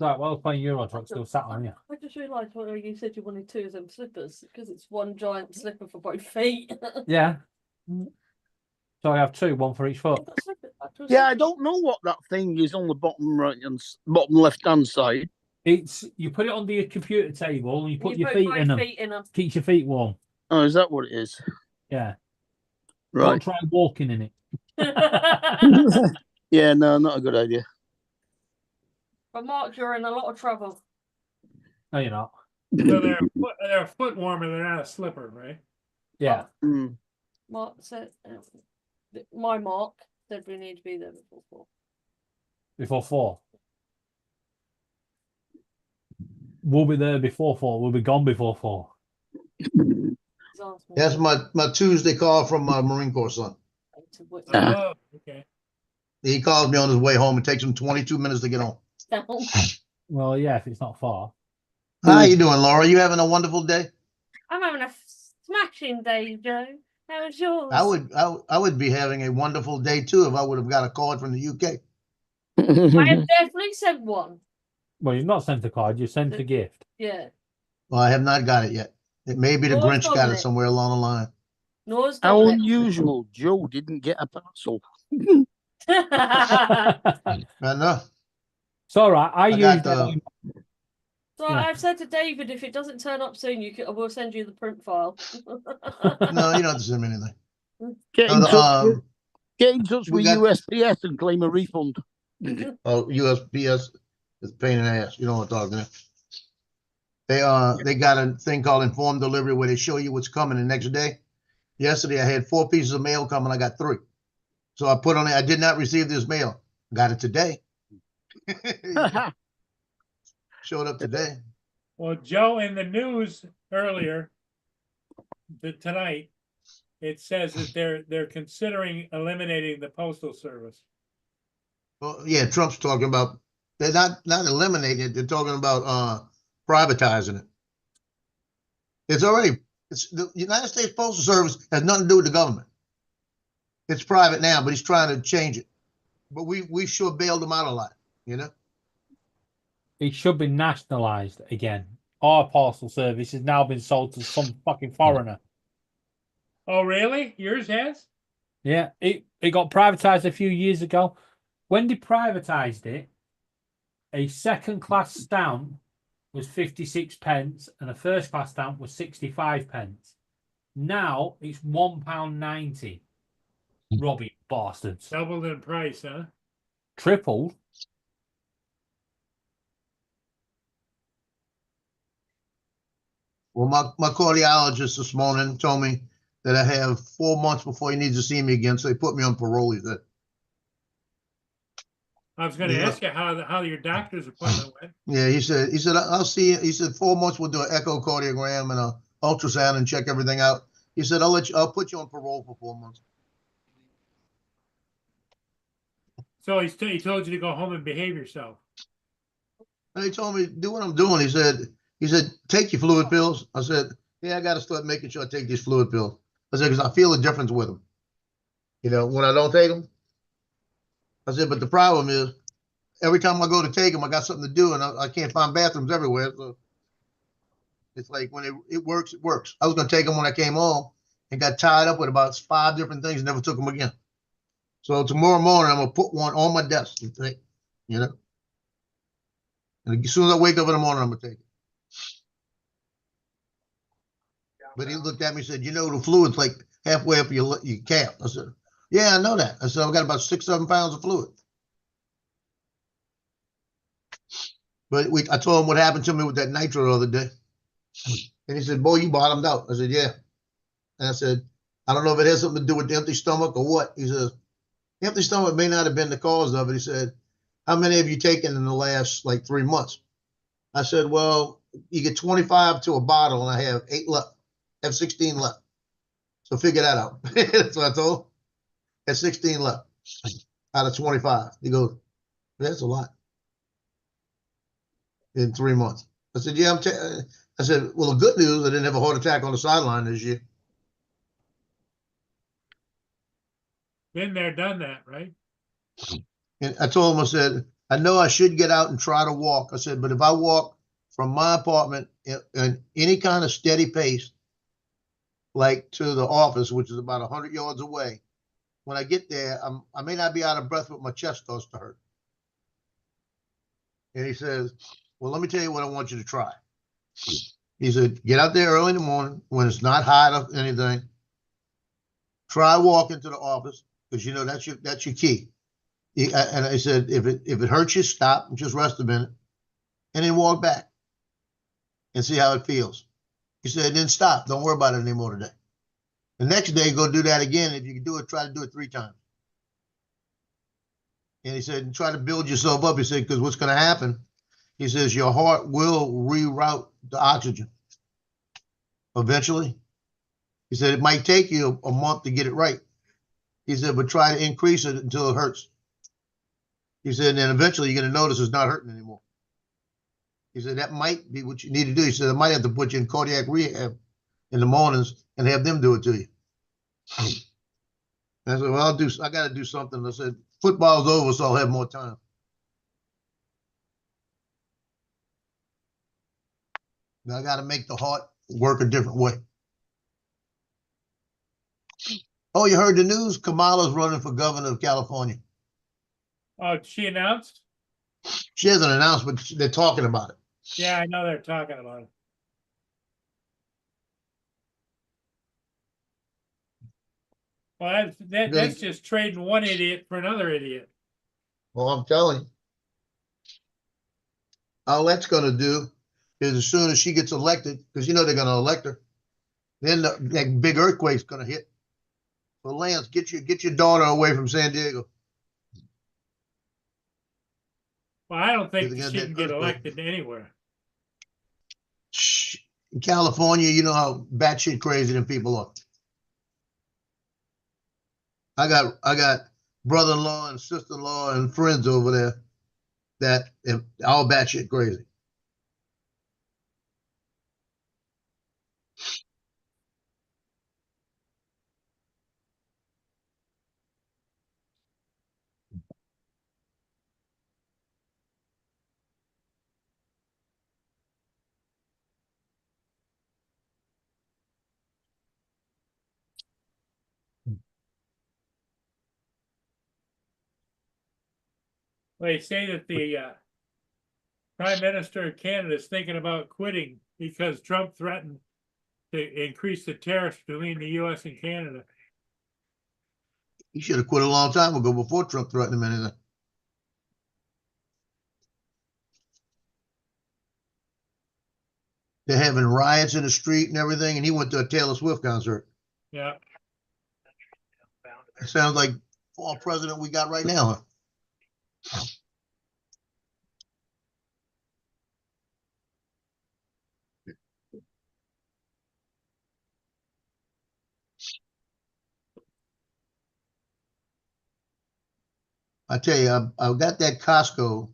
Right, well, I was playing Euro Truck, still sat on you.
I just realised what you said you wanted two of them slippers because it's one giant slipper for both feet.
Yeah. So I have two, one for each foot.
Yeah, I don't know what that thing is on the bottom right and bottom left hand side.
It's you put it on the computer table and you put your
both
feet in them.
feet in them.
Keeps your feet warm.
Oh, is that what it is?
Yeah.
Right.
Don't try walking in it.
Yeah, no, not a good idea.
But Mark, you're in a lot of trouble.
No, you're not.
So they're a foot warmer, they're not a slipper, right?
Yeah.
Mm.
Mark said, my Mark said we need to be there before 4.
Before 4. We'll be there before 4. We'll be gone before 4.
He's asked me
That's my Tuesday call from my Marine Corps son.
to wait
Oh, okay.
He calls me on his way home. It takes him 22 minutes to get home.
down.
Well, yeah, if it's not far.
How you doing, Laura? You having a wonderful day?
I'm having a smashing day, Joe. How's yours?
I would be having a wonderful day too if I would have got a card from the UK.
I have definitely sent one.
Well, you've not sent a card, you sent a gift.
Yeah.
Well, I have not got it yet. It may be the
Laura's
Grinch
got
got
it.
it somewhere along the line.
Nora's
How
got it.
unusual. Joe didn't get a parcel.
It's
I know.
all right. I
got
used
the-
So
Yeah.
I've said to David, if it doesn't turn up soon, I will send you the print file.
No, you don't have to send me anything.
Get in
No,
touch, get in touch
we
with
got-
USPS and claim a refund.
Oh, USPS is a pain in the ass. You don't want to talk to them. They got a thing called informed delivery where they show you what's coming the next day. Yesterday I had 4 pieces of mail coming. I got 3. So I put on it. I did not receive this mail. Got it today. Showed up today.
Well, Joe, in the news earlier, tonight, it says that they're considering eliminating the postal service.
Well, yeah, Trump's talking about they're not eliminating it. They're talking about privatizing it. It's the United States Postal Service has nothing to do with the government. It's private now, but he's trying to change it. But we sure bailed them out a lot, you know.
It should be nationalised again. Our parcel service has now been sold to some fucking foreigner.
Oh, really? Yours has?
Yeah, it got privatised a few years ago. When they privatised it, a second class stamp was 56 pence and a first class stamp was 65 pence. Now it's £1.90. Robbie bastards.
Doubled in price, huh?
Tripled.
Well, my cardiologist this morning told me that I have 4 months before he needs to see me again, so he put me on parole. He said.
I was going to
Yeah.
ask you how your doctor's appointment went.
Yeah, he said I'll see you. He said 4 months we'll do an echocardiogram and a ultrasound and check everything out. He said I'll put you on parole for 4 months.
So he told you to go home and behave yourself.
And he told me do what I'm doing. He said take your fluid pills. I said yeah, I got to start making sure I take these fluid pills. I said because I feel a difference with them. You know when I don't take them. I said but the problem is every time I go to take them, I got something to do, and I can't find bathrooms everywhere. So it's like when it works, it works. I was going to take them when I came home and got tied up with about 5 different things and never took them again. So tomorrow morning, I'm going to put one on my desk and take, you know. And as soon as I wake up in the morning, I'm going to take it. But he looked at me and said, you know, the fluid's like halfway up your calf. I said, yeah, I know that. I said, I've got about 6-7 pounds of fluid. But I told him what happened to me with that nitro the other day. And he said, boy, you bottomed out. I said, yeah. And I said, I don't know if it has something to do with the empty stomach or what. He says, empty stomach may not have been the cause of it. He said, how many have you taken in the last like 3 months? I said, well, you get 25 to a bottle and I have 8 left. I have 16 left. So figure that out. That's what I told him. I had 16 left out of 25. He goes, that's a lot in 3 months. I said, yeah, I said, well, the good news, I didn't have a heart attack on the sideline this year.
Been there, done that, right?
And I told him, I said, I know I should get out and try to walk. I said, but if I walk from my apartment in any kind of steady pace, like to the office, which is about 100 yards away, when I get there, I may not be out of breath, but my chest starts to hurt. And he says, well, let me tell you what I want you to try. He said, get out there early in the morning when it's not hot or anything. Try walking to the office because you know that's your key. And I said, if it hurts you, stop and just rest a minute, and then walk back and see how it feels. He said, then stop. Don't worry about it anymore today. The next day, go do that again. If you can do it, try to do it 3 times. And he said, try to build yourself up. He said, because what's going to happen, he says, your heart will reroute the oxygen eventually. He said, it might take you a month to get it right. He said, but try to increase it until it hurts. He said, and then eventually you're going to notice it's not hurting anymore. He said, that might be what you need to do. He said, I might have to put you in cardiac rehab in the mornings and have them do it to you. I said, well, I got to do something. I said, football's over, so I'll have more time. I got to make the heart work a different way. Oh, you heard the news? Kamala's running for governor of California.
Oh, she announced?
She hasn't announced, but they're talking about it.
Yeah, I know they're talking about it. Well, that's just trading one idiot for another idiot.
Well, I'm telling you. All that's going to do is as soon as she gets elected, because you know they're going to elect her, then that big earthquake's going to hit. So Lance, get your daughter away from San Diego.
Well, I don't think
Because
she
again,
can
that
get
earthquake.
elected anywhere.
In California, you know how batshit crazy them people are. I got brother-in-law and sister-in-law and friends over there that are all batshit crazy.
They say that the Prime Minister of Canada is thinking about quitting because Trump threatened to increase the tariffs between the U.S. and Canada.
He should have quit a long time ago before Trump threatened him anything. They're having riots in the street and everything, and he went to a Taylor Swift concert.
Yeah.
It sounds like fall president we got right now. Huh? I tell you, I've got that Costco.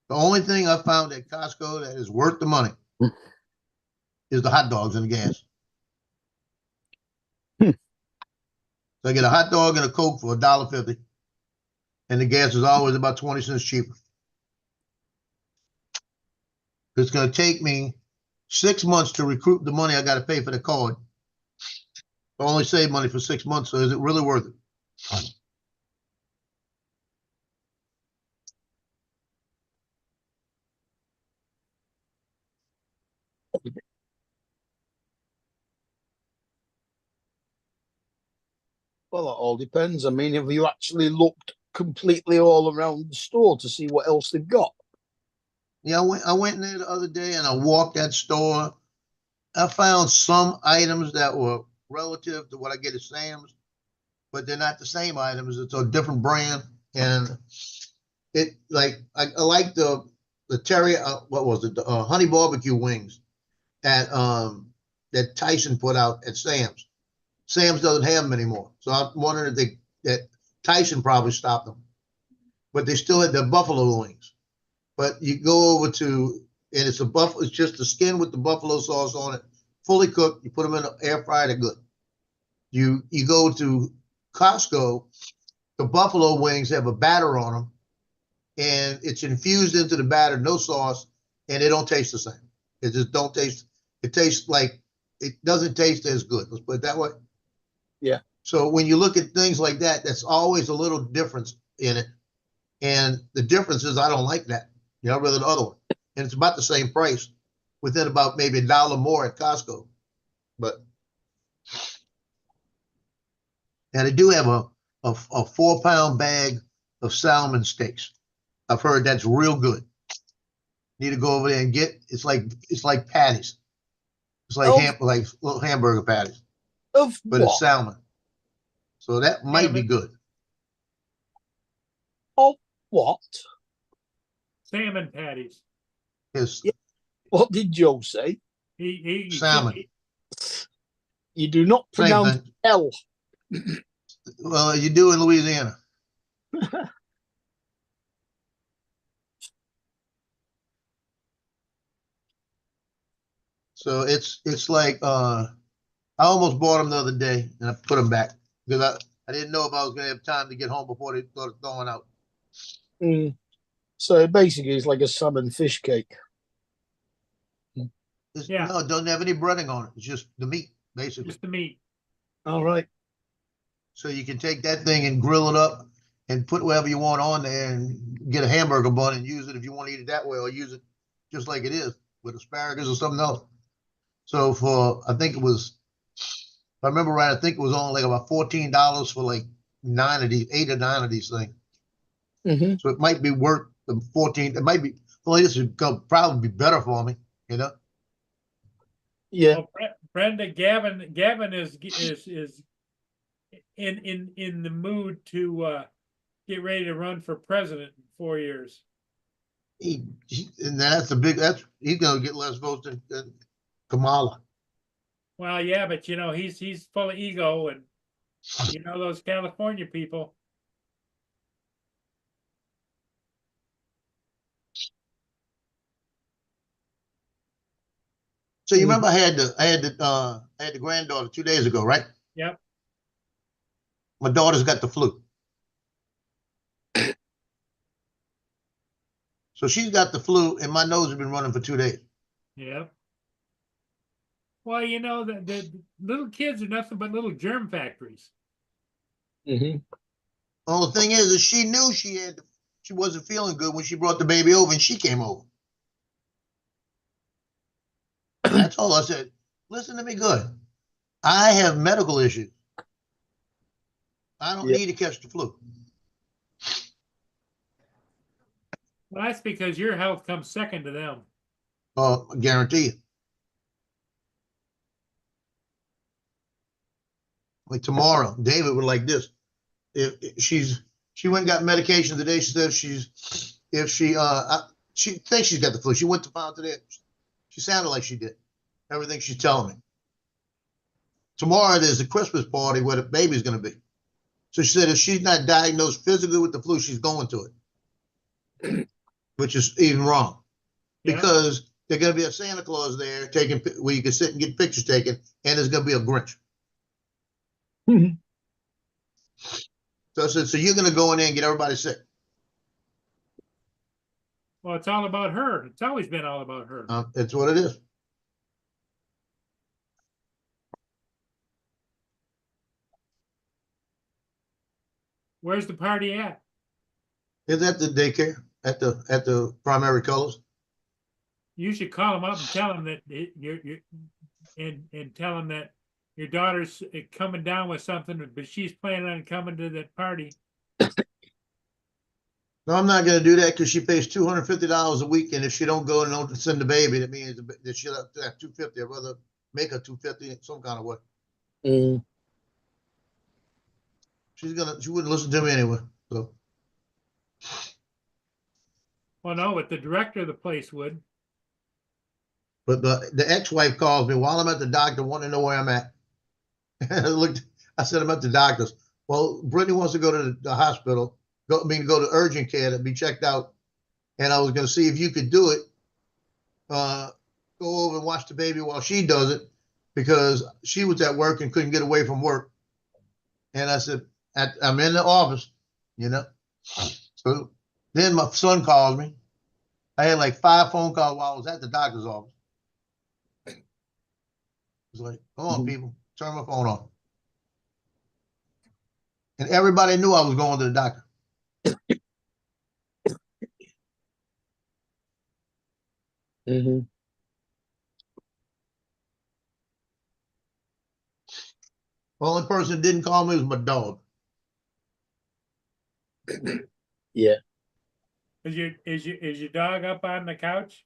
The only thing I found at Costco that is worth the money is the hot dogs and the gas. So I get a hot dog and a Coke for $1.50, and the gas is always about 20 cents cheaper. It's going to take me 6 months to recoup the money I got to pay for the card. I only save money for 6 months, so is it really worth it?
Well, it all depends. I mean, have you actually looked completely all around the store to see what else they've got?
Yeah, I went in there the other day and I walked that store. I found some items that were relative to what I get at Sam's, but they're not the same items. It's a different brand. And it like I like the terry what was it? The honey barbecue wings that Tyson put out at Sam's. Sam's doesn't have them anymore. So I'm wondering if that Tyson probably stopped them. But they still had the buffalo wings. But you go over to and it's just the skin with the buffalo sauce on it, fully cooked. You put them in the air fryer, they're good. You go to Costco, the buffalo wings have a batter on them, and it's infused into the batter, no sauce, and they don't taste the same. It just don't taste. It tastes like it doesn't taste as good. Let's put it that way.
Yeah.
So when you look at things like that, that's always a little difference in it, and the difference is I don't like that. Rather than the other one, and it's about the same price, within about maybe $1 more at Costco, but. And they do have a 4-pound bag of salmon steaks. I've heard that's real good. Need to go over there and get. It's like patties. It's like like little hamburger patties,
Of
but
what?
it's salmon. So that might be good.
Of what?
Salmon patties.
It's
What did Joe say?
He
salmon.
You do not
Same
pronounce
thing.
L.
Well, you do in Louisiana. So it's like I almost bought them the other day and I put them back because I didn't know if I was going to have time to get home before they started thawing out.
So basically, it's like a salmon fish cake.
Yeah.
No, it doesn't have any breading on it. It's just the meat, basically.
Just the meat.
All right.
So you can take that thing and grill it up and put whatever you want on there and get a hamburger bun and use it if you want to eat it that way, or use it just like it is with asparagus or something else. So I think it was, if I remember right, I think it was only like about $14 for like 8 or 9 of these things.
Mm-hmm.
So it might be worth the 14. It might be, well, this would probably be better for me,
Yeah.
Well, Brenda, Gavin is in the mood to get ready to run for president in 4 years.
And that's he's gonna get less votes than Kamala.
Well, yeah, but he's full of ego, and those California people.
So you remember I had the granddaughter 2 days ago, right?
Yep.
My daughter's got the flu. So she's got the flu, and my nose has been running for 2 days.
Yep. Well, the little kids are nothing but little germ factories.
Mm-hmm.
Well, the thing is she knew she wasn't feeling good when she brought the baby over, and she came over. I told her, I said, listen to me good. I have medical issues. I don't need to catch the flu.
Well, that's because your health comes second to them.
Oh, I guarantee it. Like tomorrow, David would like this. If she went and got medication today, she said she thinks she's got the flu. She went to find today. She sounded like she did. Everything she's telling me. Tomorrow there's a Christmas party where the baby's going to be. So she said if she's not diagnosed physically with the flu, she's going to it, which is even wrong.
Yeah.
Because there's going to be a Santa Claus there where you can sit and get pictures taken, and there's going to be a Grinch.
Mm-hmm.
So I said, so you're going to go in there and get everybody sick.
Well, it's all about her. It's always been all about her.
That's what it is.
Where's the party at?
It's at the daycare, at the Primary Colors.
You should call them up and tell them that and tell them that your daughter's coming down with something, but she's planning on coming to that party.
No, I'm not gonna do that because she pays $250 a week, and if she don't go and don't send the baby, that means that she'll have to have 250. I'd rather make her 250 some kind of way.
Mm.
She wouldn't listen to me anyway. So,
Well, no, but the director of the place would.
but the ex-wife calls me while I'm at the doctor, wanting to know where I'm at. I said I'm at the doctor's. Well, Brittany wants to go to the hospital. Go to urgent care to be checked out, and I was going to see if you could do it. Go over and watch the baby while she does it, because she was at work and couldn't get away from work. And I said, I'm in the office, you know. So then my son calls me. I had like 5 phone calls while I was at the doctor's office. It's like, come on, people, turn my phone on. And everybody knew I was going to the doctor.
Mm-hmm.
The only person that didn't call me was my dog.
Yeah.
Is your dog up on the couch?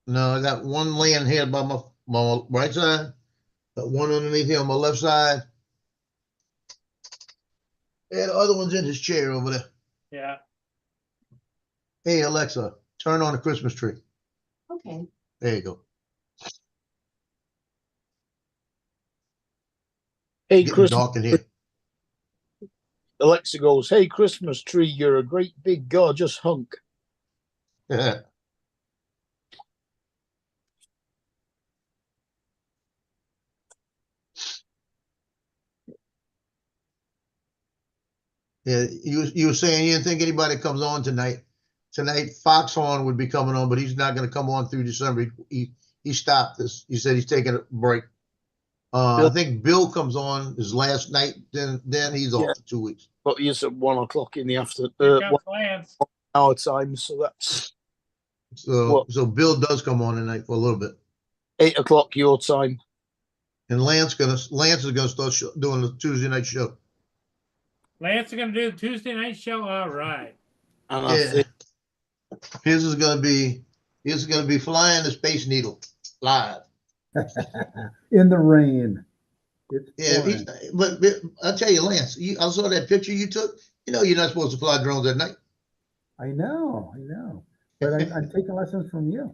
No, I got one laying here by my right side, got one underneath here on my left side. And the other one's in his chair over there.
Yeah.
Hey, Alexa, turn on the Christmas tree.
Okay.
There you go.
Hey,
Getting
Chris.
dark in here.
Alexa goes, "Hey, Christmas tree, you're a great big gorgeous hunk."
Yeah, you were saying you didn't think anybody comes on tonight. Tonight, Foxhorn would be coming on, but he's not going to come on through December. He stopped this. He said he's taking a break. I think Bill comes on his last night. Then he's off for 2 weeks.
But he's at 1 o'clock in the afternoon,
Here comes Lance.
our time, so that's
So Bill does come on tonight for a little bit.
8 o'clock your time.
And Lance is gonna start doing the Tuesday night show.
Lance is gonna do the Tuesday night show. All right.
And I
Yeah.
think
His is gonna be flying the Space Needle live.
In the rain. It's
Yeah,
pouring.
but I'll tell you, Lance, I saw that picture you took. You know you're not supposed to fly drones at night.
I know. But I'm taking lessons from you.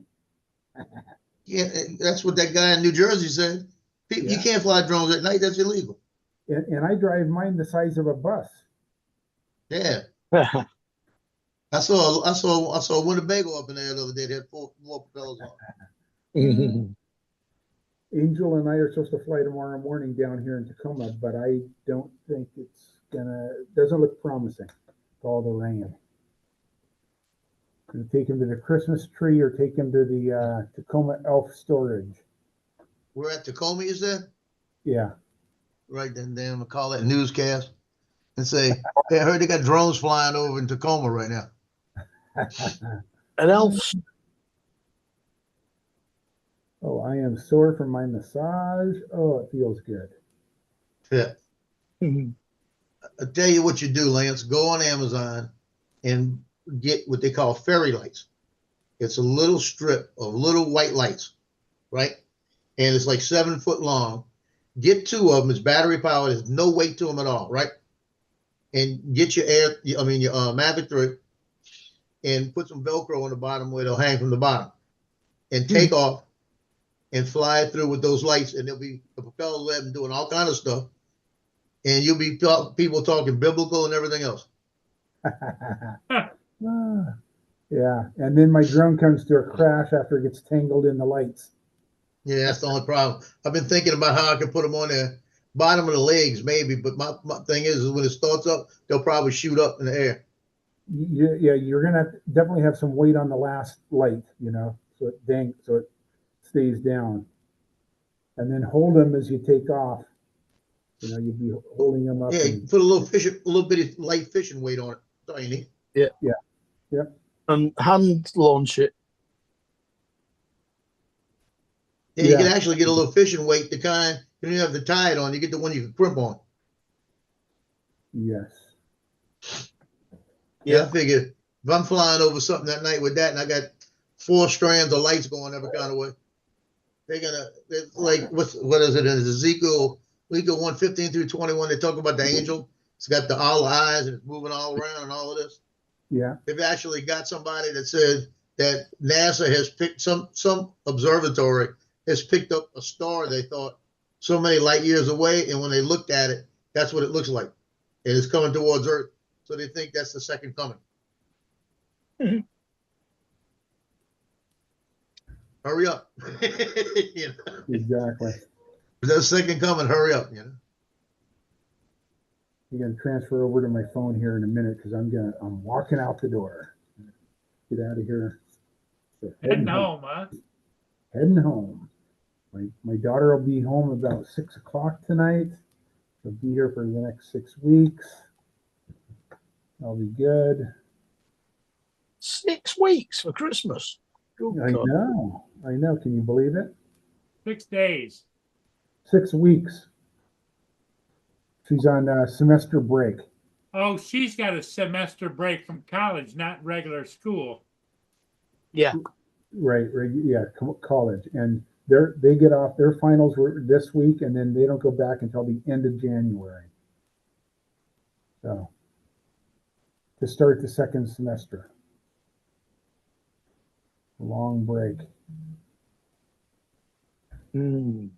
Yeah, that's what that guy in New Jersey said. You
Yeah.
can't fly drones at night. That's illegal.
And I drive mine the size of a bus.
Yeah, I saw Winnebago up in there the other day. They had 4 more propellers on.
Angel and I are supposed to fly tomorrow morning down here in Tacoma, but I don't think doesn't look promising with all the rain. Gonna take him to the Christmas tree or take him to the Tacoma Elf Storage.
We're at Tacoma, you said?
Yeah.
Right then, I'm gonna call that newscast and say, "Hey, I heard they got drones flying over in Tacoma right now."
an elf.
Oh, I am sore from my massage. Oh, it feels good.
Yeah. I'll tell you what you do, Lance. Go on Amazon and get what they call fairy lights. It's a little strip of little white lights, right? And it's like 7 foot long. Get 2 of them. It's battery powered. There's no weight to them at all, right? And get your Mavic 3 and put some Velcro on the bottom where they'll hang from the bottom, and take off and fly through with those lights, and there'll be the propeller led and doing all kind of stuff. And you'll be people talking biblical and everything else.
Yeah, and then my drone comes to a crash after it gets tangled in the lights.
Yeah, that's the only problem. I've been thinking about how I can put them on the bottom of the legs, maybe. But my thing is when it starts up, they'll probably shoot up in the air.
Yeah, you're gonna definitely have some weight on the last light, so it stays down. And then hold them as you take off. You'd be holding them up.
Yeah, you put a little bitty light fishing weight on it. That's all you need.
Yeah.
And hand launch it.
Yeah, you can
Yeah.
actually get a little fishing weight. The kind you don't have to tie it on. You get the one you can crimp on.
Yes.
Yeah, I figure if I'm flying over something that night with that and I got 4 strands of lights going every kind of way, they're like, what is it? Is Ezekiel 1:15 through 21? They talk about the angel. It's got all the eyes and it's moving all around and all of this.
Yeah,
They've actually got somebody that said that NASA has picked some observatory has picked up a star they thought so many light years away, and when they looked at it, that's what it looks like. And it's coming towards Earth. So they think that's the second coming.
Mhm.
Hurry up. You know?
exactly.
That second coming, hurry up, you know.
You're gonna transfer over to my phone here in a minute because I'm walking out the door. Get out of here. So
Heading home, huh?
Heading home. My daughter will be home about 6 o'clock tonight. She'll be here for the next 6 weeks. I'll be good.
6 weeks for Christmas. Good
I
God.
know. I know. Can you believe it?
6 days.
6 weeks. She's on semester break.
Oh, she's got a semester break from college, not regular school.
Yeah.
Right. Yeah. College. And they get off, their finals were this week, and then they don't go back until the end of January. So, to start the second semester. Long break.
Isn't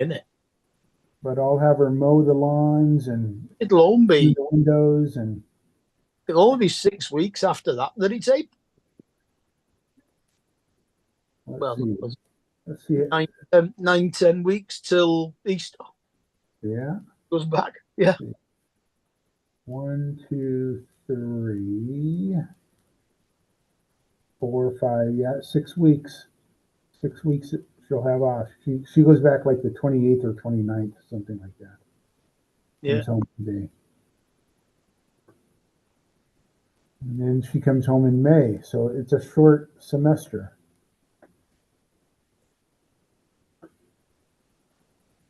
it?
But I'll have her mow the lawns and
It'll only
clean
be,
the windows and
it'll only be 6 weeks after that it's April.
let's see it.
9-10 weeks till Easter
Yeah.
goes back. Yeah.
1, 2, 3, 4, 5. Yeah, 6 weeks. 6 weeks she'll have off. She goes back like the 28th or 29th, something like that.
Yeah.
Comes home today. And then she comes home in May. So it's a short semester.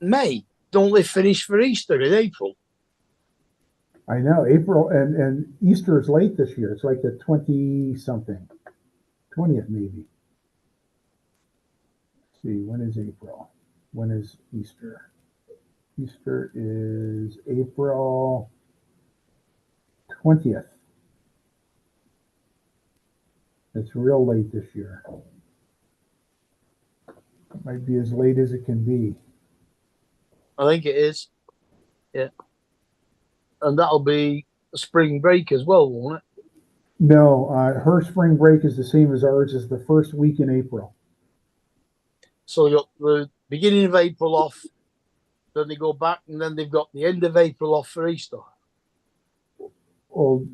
May. Don't they finish for Easter in April?
I know April and Easter is late this year. It's like the 20-something, 20th maybe. Let's see, when is April? When is Easter? Easter is April 20th. It's real late this year. It might be as late as it can be.
I think it is. Yeah. And that'll be spring break as well, won't it?
No, her spring break is the same as ours. Is the first week in April.
So you got the beginning of April off, then they go back, and then they've got the end of April off for Easter.
Well,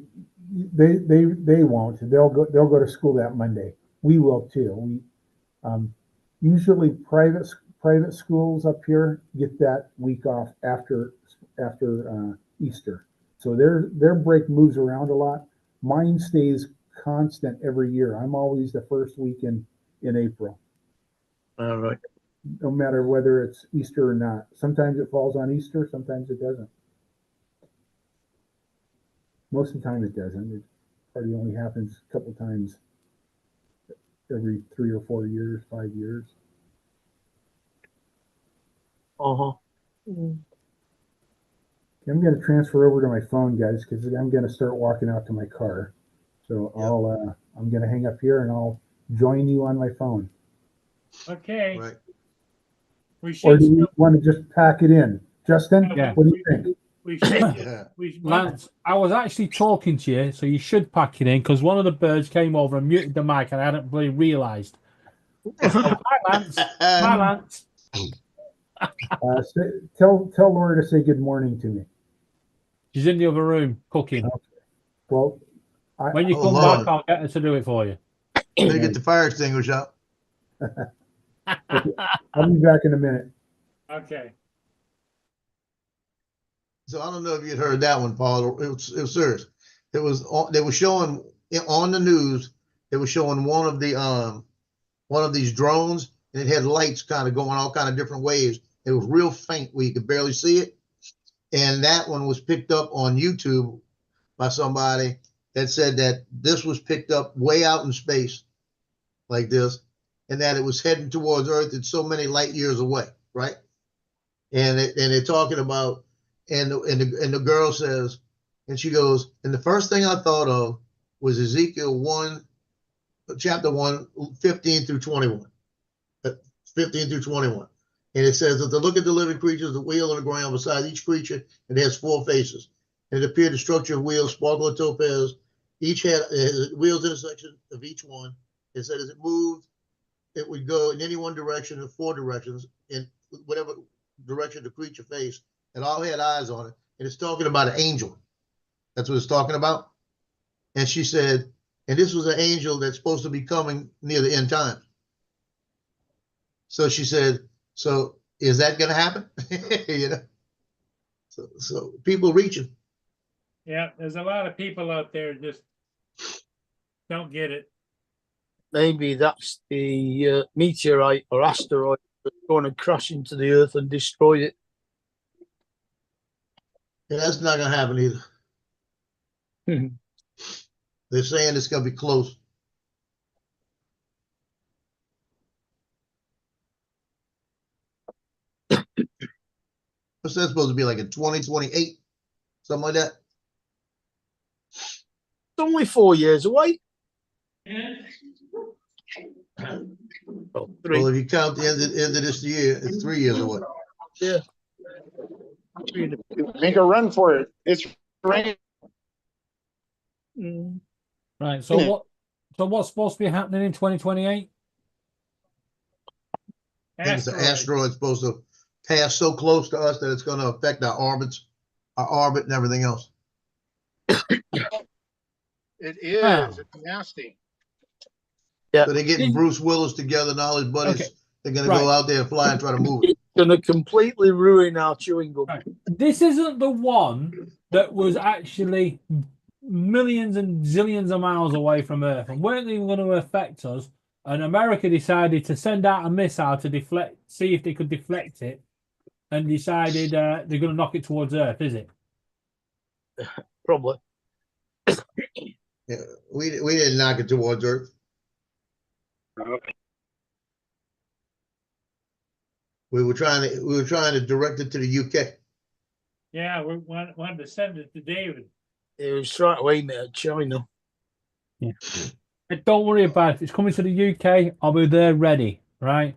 they won't. They'll go to school that Monday. We will too. We usually private schools up here get that week off after Easter. So their break moves around a lot. Mine stays constant every year. I'm always the first week in April.
All right.
No matter whether it's Easter or not. Sometimes it falls on Easter, sometimes it doesn't. Most of the time it doesn't. It probably only happens a couple times every 3 or 4 years, 5 years.
Uh-huh.
I'm going to transfer over to my phone, guys, because I'm going to start walking out to my car. So
Yep.
I'm going to hang up here and I'll join you on my phone.
Okay,
Right.
we
Or
should
do you
still,
want to just pack it in? Justin,
Yeah.
what do you think?
we should,
Yeah.
we should.
Lance, I was actually talking to you, so you should pack it in because one of the birds came over and muted the mic, and I hadn't really realised. Hi, Lance. Hi, Lance.
Tell Laura to say good morning to me.
She's in the other room cooking.
Well,
When you
Oh,
come
Lord.
back, I'll get her to do it for you.
Better get the fire extinguisher out.
I'll be back in a minute.
Okay,
So I don't know if you'd heard that one, Paul. It was serious. They were showing on the news. They were showing one of these drones, and it had lights kind of going all kind of different ways. It was real faint where you could barely see it. And that one was picked up on YouTube by somebody, that said that this was picked up way out in space like this, and that it was heading towards Earth. It's so many light years away, right? And they're talking about, and the girl says, and she goes, and the first thing I thought of was Ezekiel 1, chapter 1, 15 through 21. 15 through 21. And it says that to look at the living creatures, the wheel on the ground beside each creature, it has 4 faces. And it appeared the structure of wheels, sparkle and topaz. Each had wheels intersection of each one. It said as it moved, it would go in any one direction in 4 directions, in whatever direction the creature faced. It all had eyes on it. And it's talking about an angel. That's what it's talking about. And she said, and this was an angel that's supposed to be coming near the end time. So she said, so is that going to happen? You know, so people reaching.
Yeah, there's a lot of people out there just don't get it.
Maybe that's the meteorite or asteroid that's going to crash into the Earth and destroy it.
Yeah, that's not going to happen either. They're saying it's going to be close. What's that supposed to be, like in 2028? Something like that?
It's only 4 years away. Oh, 3.
Well, if you count the end of this year, it's 3 years away.
Yeah.
Make a run for it. It's raining.
Right. So
Yeah.
what's supposed to be happening in 2028?
I think it's an asteroid supposed to pass so close to us that it's going to affect our orbit and everything else.
It is.
Wow.
It's nasty.
Yeah.
So they're getting Bruce Willis together and all his buddies.
Okay.
They're going to go out there and fly and try to move it.
It's going to completely ruin our chewing gum.
Right. This isn't the one that was actually millions and zillions of miles away from Earth and weren't even going to affect us. And America decided to send out a missile to deflect, see if they could deflect it, and decided they're going to knock it towards Earth. Is it?
Probably.
Yeah, we didn't knock it towards Earth. We were trying to direct it to the UK.
Yeah, we wanted to send it to David.
It was trying to aim it at China.
Yeah. Don't worry about it. If it's coming to the UK, I'll be there ready, right?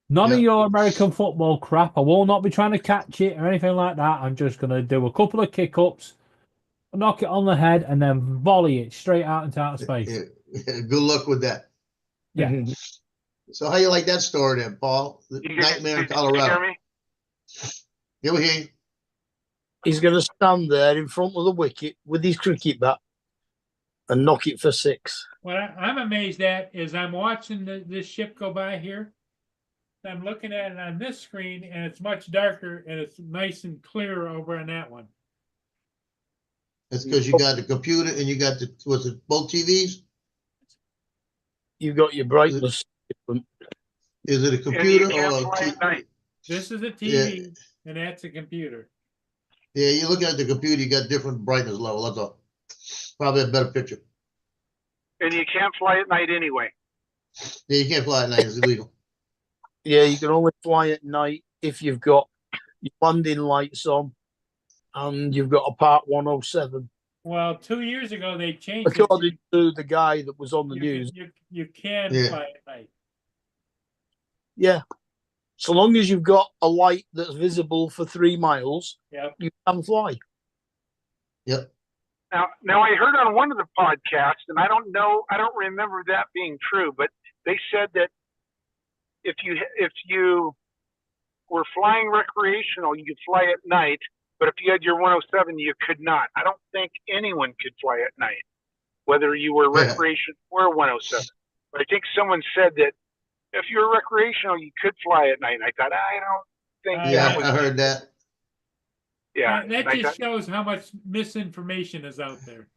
None of your American football crap. I will not be trying to catch it or anything like that. I'm just going to do a couple of kick-ups, knock it on the head, and then volley it straight out into outer space.
Yeah, good luck with that.
Yeah.
So how you like that story then, Paul? The Nightmare in Colorado. You hear you?
He's going to stand there in front of the wicket with his cricket bat and knock it for 6.
What I'm amazed at is I'm watching this ship go by here. I'm looking at it on this screen and it's much darker and it's nice and clear over on that one.
That's because you got the computer and you got both TVs?
You've got your brightness different.
Is it a computer or a TV?
This is a TV and that's a computer.
Yeah, you look at the computer, you got different brightness level, that's all. Probably a better picture.
And you can't fly at night anyway.
Yeah, you can't fly at night, it's illegal.
Yeah, you can only fly at night if you've got your landing lights on and you've got a Part 107.
Well, 2 years ago they changed it.
According to the guy that was on the news.
You can
Yeah.
fly at night.
Yeah. So long as you've got a light that's visible for 3 miles,
Yep.
you can fly.
Yep.
Now I heard on one of the podcasts, and I don't remember that being true, but they said that if you were flying recreational, you could fly at night, but if you had your 107, you could not. I don't think anyone could fly at night, whether you were
Yeah.
recreational or 107. But I think someone said that if you were recreational, you could fly at night. And I thought, I don't think
Yeah,
that was.
I heard that.
Yeah,
That
and I
just
thought,
shows how much misinformation is out there.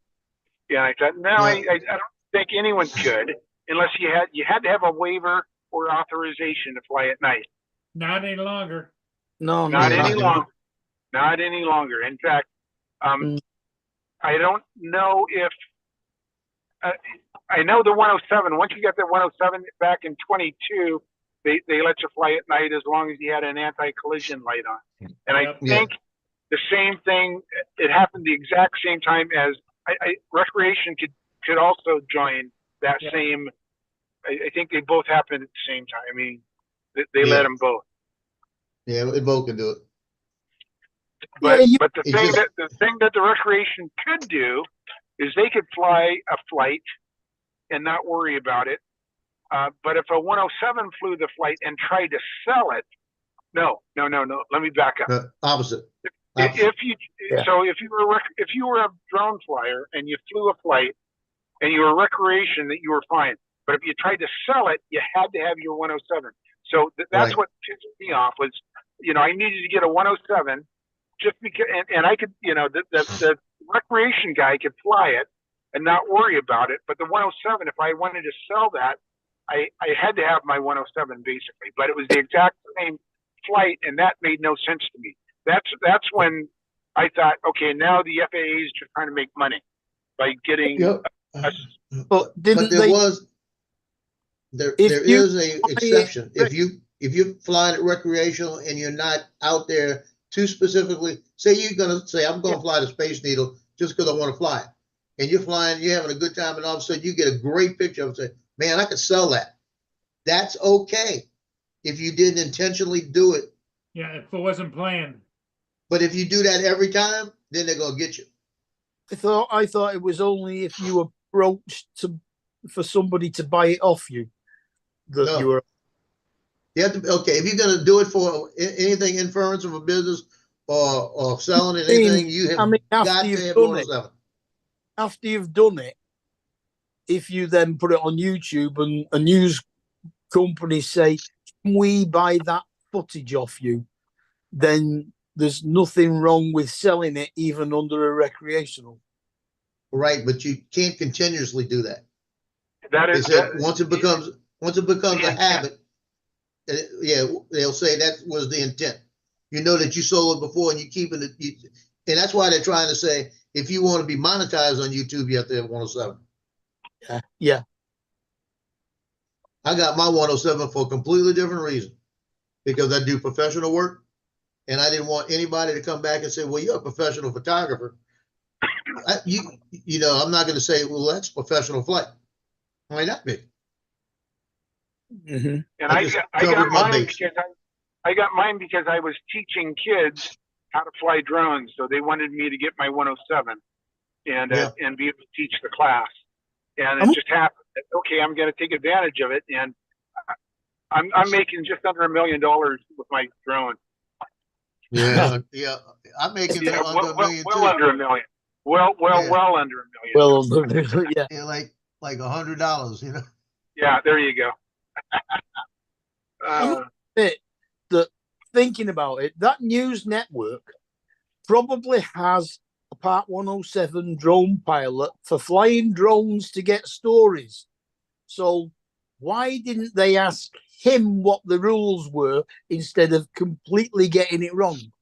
yeah, I thought, no,
Yeah.
I don't think anyone could unless you had to have a waiver or authorization to fly at night.
Not any longer.
No,
Not
no.
any longer. Not any longer. In fact,
Mm.
I don't know if I know the 107. Once you get the 107 back in 22, they let you fly at night as long as you had an anti-collision light on. And I
Yep.
think the same thing. It happened the exact same time as recreation could also join that
Yep.
same. I think they both happened at the same time. I mean, they
Yeah.
let them both.
Yeah, they both can do it.
But
Yeah,
but the
it's
thing
just-
that the recreation could do is they could fly a flight and not worry about it. But if a 107 flew the flight and tried to sell it, no. Let me back up.
Opposite.
If you
Yeah.
so if you were a drone flyer and you flew a flight and you were recreation, that you were fine. But if you tried to sell it, you had to have your 107. So that's
Right.
what pissed me off was, I needed to get a 107 just because, and I could, the recreation guy could fly it and not worry about it. But the 107, if I wanted to sell that, I had to have my 107 basically. But it was the exact same flight, and that made no sense to me. That's when I thought, okay, now the FAA is just trying to make money by getting.
Yep.
But didn't
there
they?
was there
If
there
you
is a
fly it
exception. If you're flying it recreational and you're not out there too specifically, say you're gonna say I'm gonna fly the Space Needle just because I want to fly it, and you're flying, you're having a good time, and all of a sudden you get a great picture of it. Say, man, I could sell that. That's okay if you didn't intentionally do it.
Yeah, if it wasn't planned.
But if you do that every time, then they're gonna get you.
I thought it was only if you approached for somebody to buy it off you that
No.
you were.
You have to, okay, if you're gonna do it for anything inference of a business or selling it, anything, you have got
after
to
you've
have
done it,
107.
after you've done it, if you then put it on YouTube and a news company say, "Can we buy that footage off you?" then there's nothing wrong with selling it, even under a recreational.
Right, but you can't continuously do that.
That
They
is
said
that,
once it becomes a
intent.
habit, yeah, they'll say that was the intent. You know that you sold it before and you keeping it, and that's why they're trying to say if you want to be monetized on YouTube, you have to have 107.
Yeah.
I got my 107 for a completely different reason, because I do professional work, and I didn't want anybody to come back and say, "Well, you're a professional photographer." I'm not going to say, "Well, that's professional flight." Might not be.
Mm-hmm.
And
I
I
just
got
covered my
mine
base.
because I got mine because I was teaching kids how to fly drones, so they wanted me to get my 107 and be able to teach the class. And it just happened that, okay, I'm going to take advantage of it, and I'm making just under $1 million with my drone.
Yeah, yeah. I'm making
Yeah,
under $1 million
well
too.
under $1 million. Well under $1 million.
Well, yeah.
Yeah, like $100, you know.
Yeah, there you go.
Bit that thinking about it, that news network probably has a Part 107 drone pilot for flying drones to get stories. So why didn't they ask him what the rules were instead of completely getting it wrong?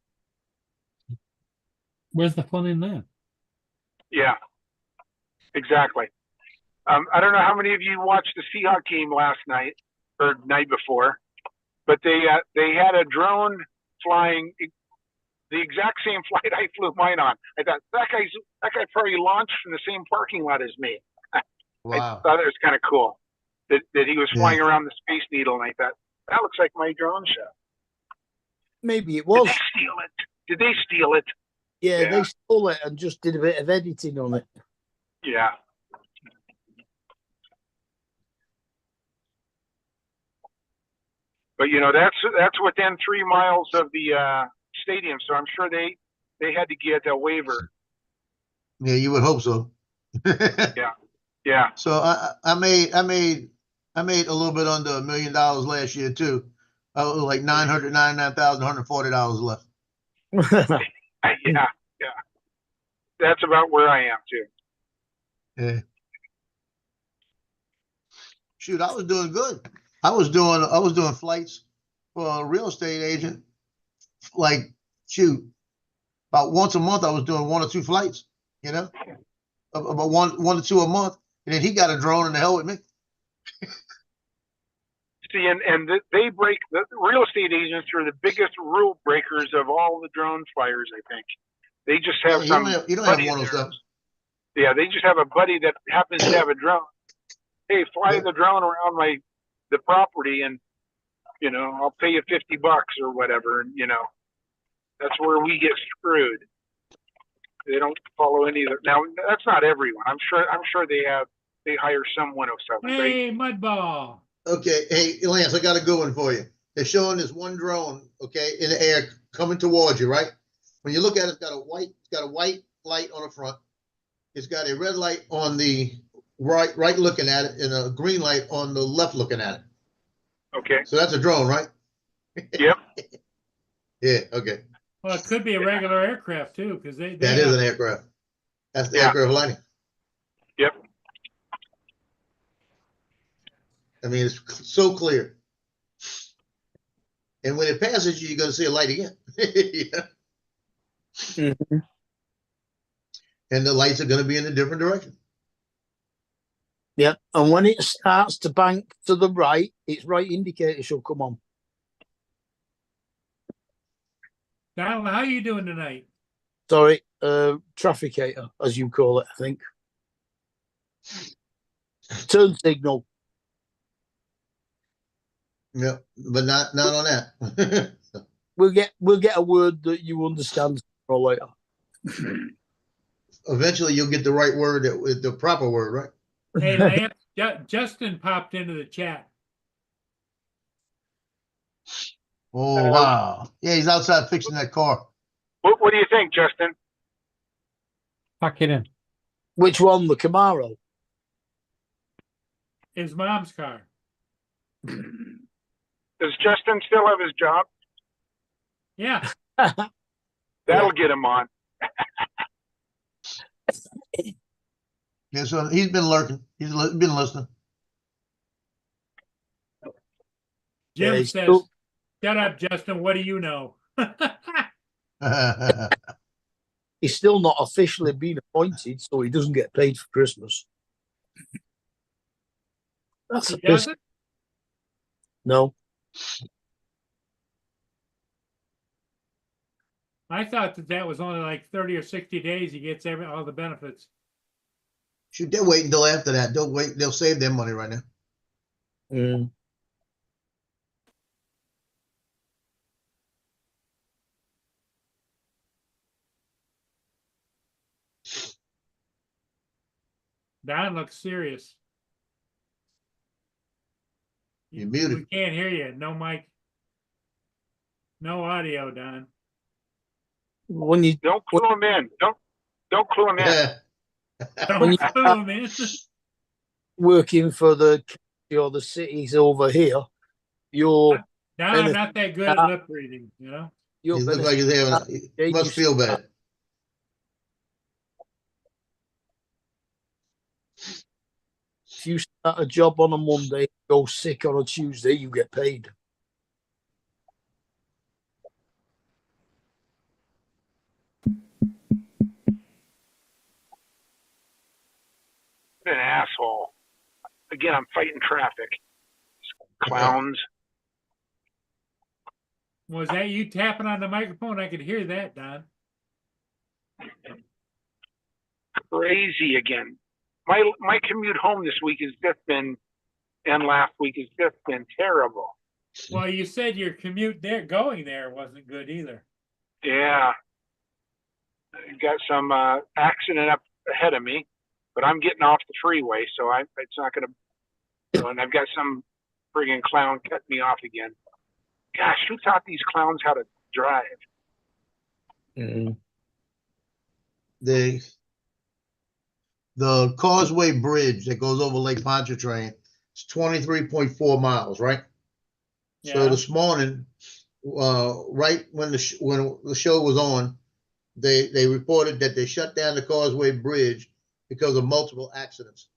Where's the fun in there?
Yeah, exactly. I don't know how many of you watched the Seahawks game last night or night before, but they had a drone flying the exact same flight I flew mine on. I thought that guy probably launched from the same parking lot as me.
Wow.
I thought it was kind of cool that he was flying around the Space Needle, and I thought that looks like my drone show.
Maybe it was.
Did they steal it? Did they steal it?
Yeah,
Yeah.
they stole it and just did a bit of editing on it.
Yeah. But that's within 3 miles of the stadium, so I'm sure they had to get a waiver.
Yeah, you would hope so.
Yeah.
So I made a little bit under $1 million last year too. Like $999,140 left.
Yeah. That's about where I am too.
Yeah. Shoot, I was doing good. I was doing flights for a real estate agent. Like, shoot, about once a month I was doing 1 or 2 flights. About one to two a month. And then he got a drone in the hell with me.
See, they break, the real estate agents are the biggest rule breakers of all the drone flyers, I think. They just have
You don't have
buddy
one of
there.
those.
Yeah, they just have a buddy that happens to have a drone. Hey, fly the drone around the property and, you know, I'll pay you $50 or whatever. And, you know, that's where we get screwed. They don't follow any of the, now that's not everyone. I'm sure they hire some 107.
Hey, Mudball.
Okay, hey Lance, I got a good one for you. They're showing this one drone, okay, in the air coming towards you, right? When you look at it, it's got a white light on the front. It's got a red light on the right looking at it, and a green light on the left looking at it.
Okay.
So that's a drone, right?
Yep.
Yeah, okay.
Well, it could be a regular aircraft too, because they
That is an aircraft. That's the aircraft lighting.
Yep.
I mean, it's so clear. And when it passes you, you're going to see a light again. Yeah.
Mhm.
And the lights are going to be in a different direction.
Yeah, and when it starts to bank to the right, its right indicator shall come on.
Donald, how you doing tonight?
Sorry, trafficator, as you call it, I think. Turn signal.
Yeah, but not on that.
We'll get a word that you understand sooner or later.
Eventually, you'll get the right word, the proper word, right?
Hey, Lance, Justin popped into the chat.
Oh, wow. Yeah, he's outside fixing that car.
What do you think, Justin?
Pack it in.
Which one? The Camaro.
His mom's car.
Does Justin still have his job?
Yeah.
That'll get him on.
Yeah, so he's been lurking. He's been listening.
Jim
he's
says,
still-
"Shut up, Justin. What do you know?"
He's still not officially been appointed, so he doesn't get paid for Christmas. That's
He
a piss.
doesn't?
No.
I thought that was only like 30 or 60 days. He gets all the benefits.
Shoot, they'll wait until after that. Don't wait. They'll save their money right now.
Mm.
Don looks serious.
You're muted.
We can't hear you. No mic. No audio, Don.
When you
Don't clue him in. Don't clue him in.
Don't fool me.
working for the cities over here, you're
Don, I'm not that good at lip reading, you know?
He
you're
looks like he's having. He must feel bad.
if you start a job on a Monday, go sick on a Tuesday, you get paid.
An asshole. Again, I'm fighting traffic. Clowns.
Was that you tapping on the microphone? I could hear that, Don.
Crazy again. My commute home this week has just been, and last week has just been terrible.
Well, you said your commute there, going there wasn't good either.
Yeah. I got some accident up ahead of me, but I'm getting off the freeway, so it's not going to. And I've got some friggin' clown cut me off again. Gosh, who taught these clowns how to drive?
Mm.
The Causeway Bridge that goes over Lake Pontchartrain is 23.4 miles, right? So
Yeah.
this morning, right when the show was on, they reported that they shut down the Causeway Bridge because of multiple accidents.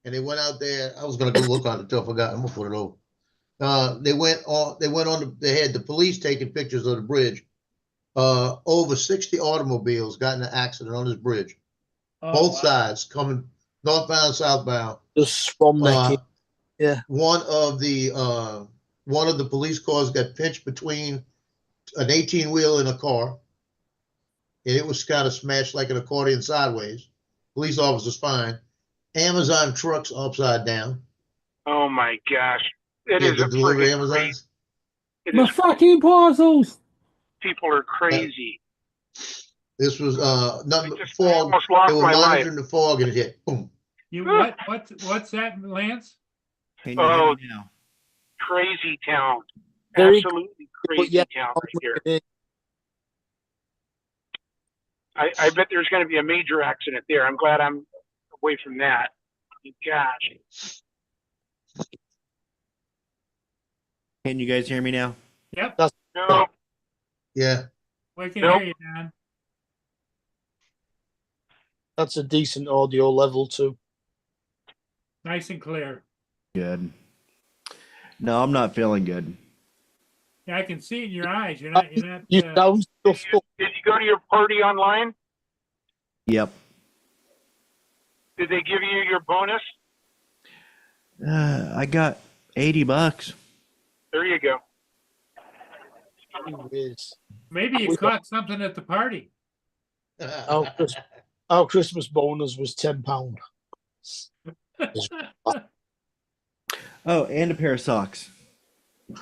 And they went out there. I was gonna go look on it until I forgot. I'm gonna put it over. They had the police taking pictures of the bridge. Over 60 automobiles got in an accident on this bridge.
Oh,
Both
wow.
sides coming northbound, southbound.
The Swan Neck. Yeah.
One of the police cars got pinched between an 18-wheel and a car. And it was kind of smashed like an accordion sideways. Police officer's fine. Amazon trucks upside down.
Oh my gosh. It
Yeah,
is
to
a
deliver
friggin'
Amazons.
crazy. It
My
is,
fucking parcels.
people are crazy.
This was nothing
I
but
just
fog.
almost lost
They were
my life.
monitoring the fog and it hit. Boom.
You, what's that, Lance?
Can you hear
Oh.
me now?
Crazy town.
Very
Absolutely
but
crazy
yeah,
town right here. I bet there's going to be a major accident there. I'm glad I'm away from that. Gosh.
Can you guys hear me now?
Yep,
No,
Yeah.
we can
Nope.
hear you, Don.
That's a decent audio level too.
Nice and clear.
Good. No, I'm not feeling good.
Yeah, I can see it in your eyes. You're not,
You sound stuffed up.
did you go to your party online?
Yep.
Did they give you your bonus?
I got $80.
There you go.
Yes.
maybe you caught something at the party.
Our Christmas bonus was £10.
Oh, and a pair of socks.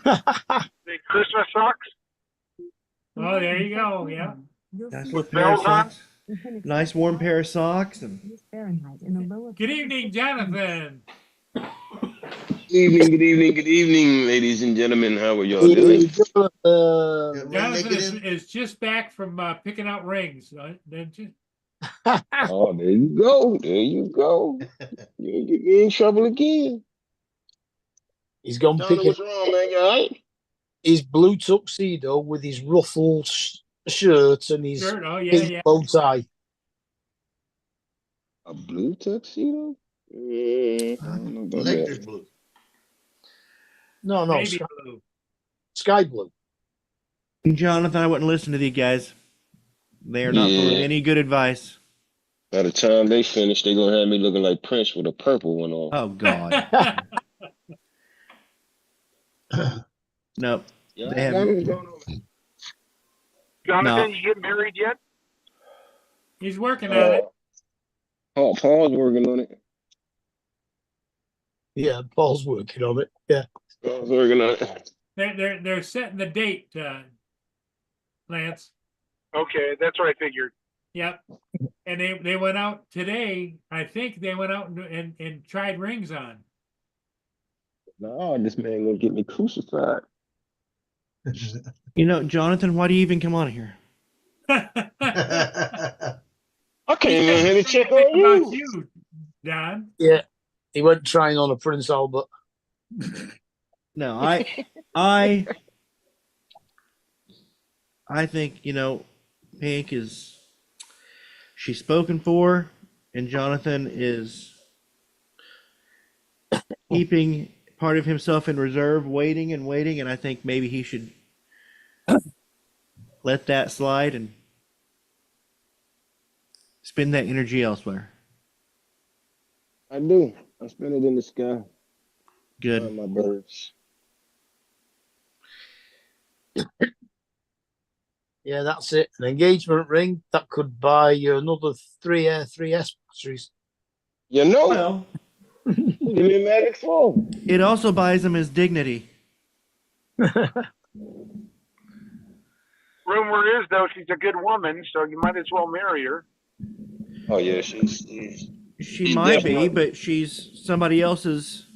The Christmas socks?
Oh, there you go, yeah.
Nice
With
little pair of
bells on?
socks. Nice warm pair of socks. And
Good evening, Jonathan.
Good evening, ladies and gentlemen. How are y'all doing?
When they
Jonathan
get
is,
in-
is just back from picking out rings.
Oh, there you go. There you go. You're in trouble again.
He's gone
Donna,
picking
what's wrong, man? You all right?
his blue tuxedo with his ruffled shirt and his
Shirt, oh, yeah,
pink
yeah.
bow tie.
A blue tuxedo? I don't know about
Electric
that.
blue.
No,
Baby
sky,
blue.
sky blue.
Jonathan, I wouldn't listen to these guys. They are not full of
Yeah.
any good advice.
By the time they finish, they're gonna have me looking like Prince with a purple one on.
Oh God. Nope.
Yeah,
they have-
what's going on, man?
Jonathan,
No.
you get married yet?
He's working on it.
Paul's working on it.
Yeah, Paul's working on it. Yeah.
Paul's working on it.
They're setting the date, Lance.
Okay, that's what I figured.
Yep. And they went out today. I think they went out and tried rings on.
No, this man gonna get me crucified.
You know, Jonathan, why do you even come on here?
I came in here to check on
About
you.
you, Don.
Yeah. He went trying on a Prince Albert.
No, I think, you know, Pink is, she's spoken for, and Jonathan is keeping part of himself in reserve, waiting, and I think maybe he should let that slide and spend that energy elsewhere.
I do. I spend it in the sky.
Good.
Flying my birds.
Yeah, that's it. An engagement ring that could buy you another 3S batteries.
You know,
Well,
give me a magic phone.
it also buys him his dignity.
Rumor is, though, she's a good woman, so you might as well marry her.
Oh yeah, she's
She might be,
definitely-
but she's somebody else's.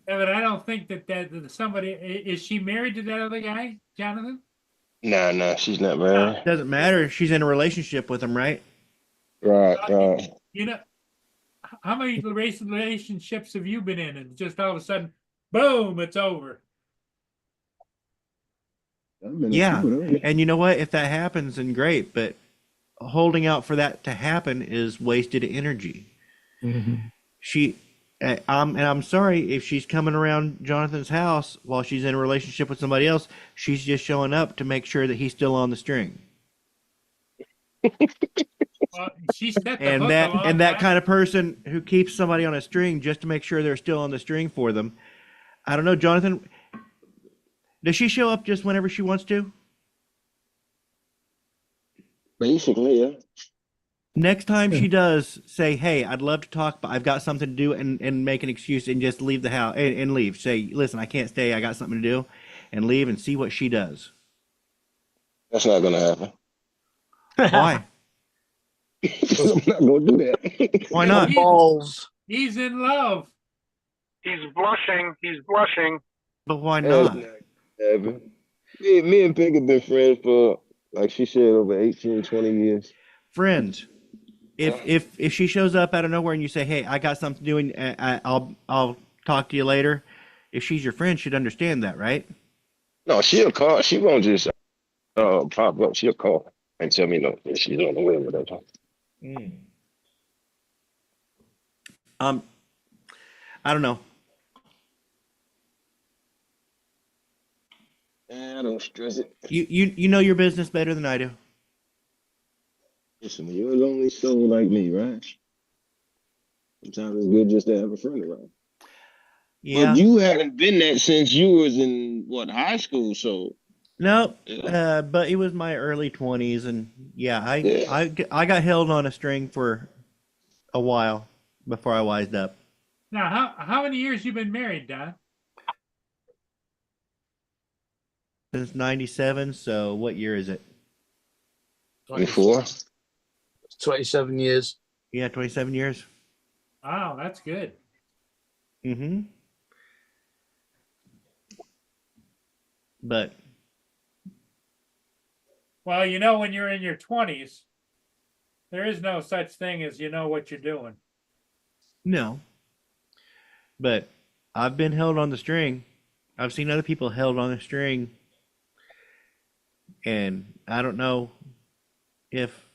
Yeah, but I don't think that somebody is she married to that other guy, Jonathan?
Nah, she's not married.
Doesn't matter. She's in a relationship with him, right?
Right.
You know, how many relationships have you been in, and just all of a sudden, boom, it's over.
Yeah. And you know what? If that happens, then great. But holding out for that to happen is wasted energy. She, and I'm sorry if she's coming around Jonathan's house while she's in a relationship with somebody else. She's just showing up to make sure that he's still on the string.
She set the hook
And
a
that
long
and that
time.
kind of person who keeps somebody on a string just to make sure they're still on the string for them. I don't know, Jonathan. Does she show up just whenever she wants to?
Basically, yeah.
Next time she does, say, "Hey, I'd love to talk, but I've got something to do," and make an excuse and just leave the house and leave. Say, "Listen, I can't stay. I got something to do," and leave and see what she does.
That's not gonna happen.
Why?
Because I'm not gonna do that.
Why not?
Balls.
He's in love.
He's blushing. He's blushing.
But why
That's
not?
not gonna happen. Me and Pink have been friends for, like she said, over 18, 20 years.
Friends. If she shows up out of nowhere and you say, "Hey, I got something to do, and I'll talk to you later," if she's your friend, she'd understand that, right?
No, she'll call. She won't just pop up. She'll call and tell me no, that she's on the way or whatever.
I don't know.
And I don't stress it.
You know your business better than I do.
Listen, when you're a lonely soul like me, right? Sometimes it's good just to have a friend around.
Yeah.
But you haven't been that since you was in what, high school, so
No,
yeah.
but it was my early 20s, and yeah,
Yeah.
I got held on a string for a while before I wised up.
Now, how many years you been married, Don?
Since 97, so what year is it?
24.
27 years.
Yeah, 27 years.
Wow, that's good.
Mm-hmm. But
Well, you know, when you're in your 20s, there is no such thing as you know what you're doing.
no. But I've been held on the string. I've seen other people held on a string. And I don't know if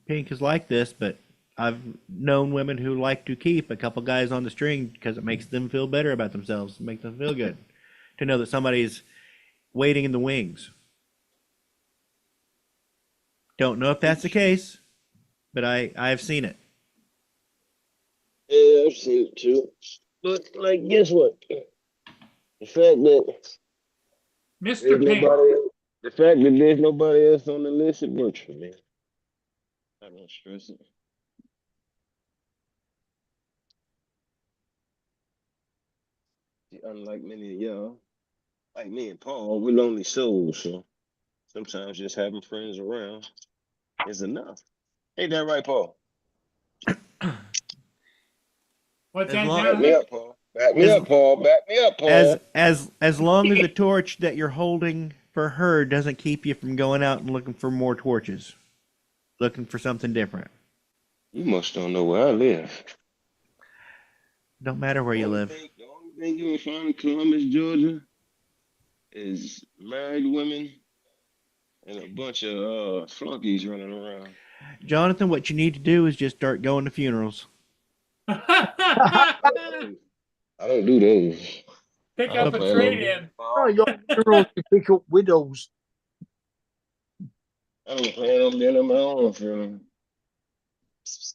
Pink is like this, but I've known women who like to keep a couple guys on the string because it makes them feel better about themselves, make them feel good to know that somebody's waiting in the wings. Don't know if that's the case, but I've seen it.
Yeah, I've seen it too. But like, guess what? The fact that
Mr.
there's
Pink,
nobody, the fact that there's nobody else on the list, it works for me. I don't stress it. See, unlike many of y'all, like me and Paul, we're lonely souls, so sometimes just having friends around is enough. Ain't that right, Paul?
what's
As
that,
long-
Back me
Jonathan?
up, Paul. Back me up, Paul. Back me up, Paul.
As long as the torch that you're holding for her doesn't keep you from going out and looking for more torches, looking for something different.
You must don't know where I live.
Don't matter where you live.
The only thing you will find in Columbus, Georgia, is married women and a bunch of flunkies running around.
Jonathan, what you need to do is just start going to funerals.
I don't do those.
Pick
I
up a
plan on
trade
doing-
in.
Oh, your funeral to pick up widows.
I don't plan on being on my own funeral.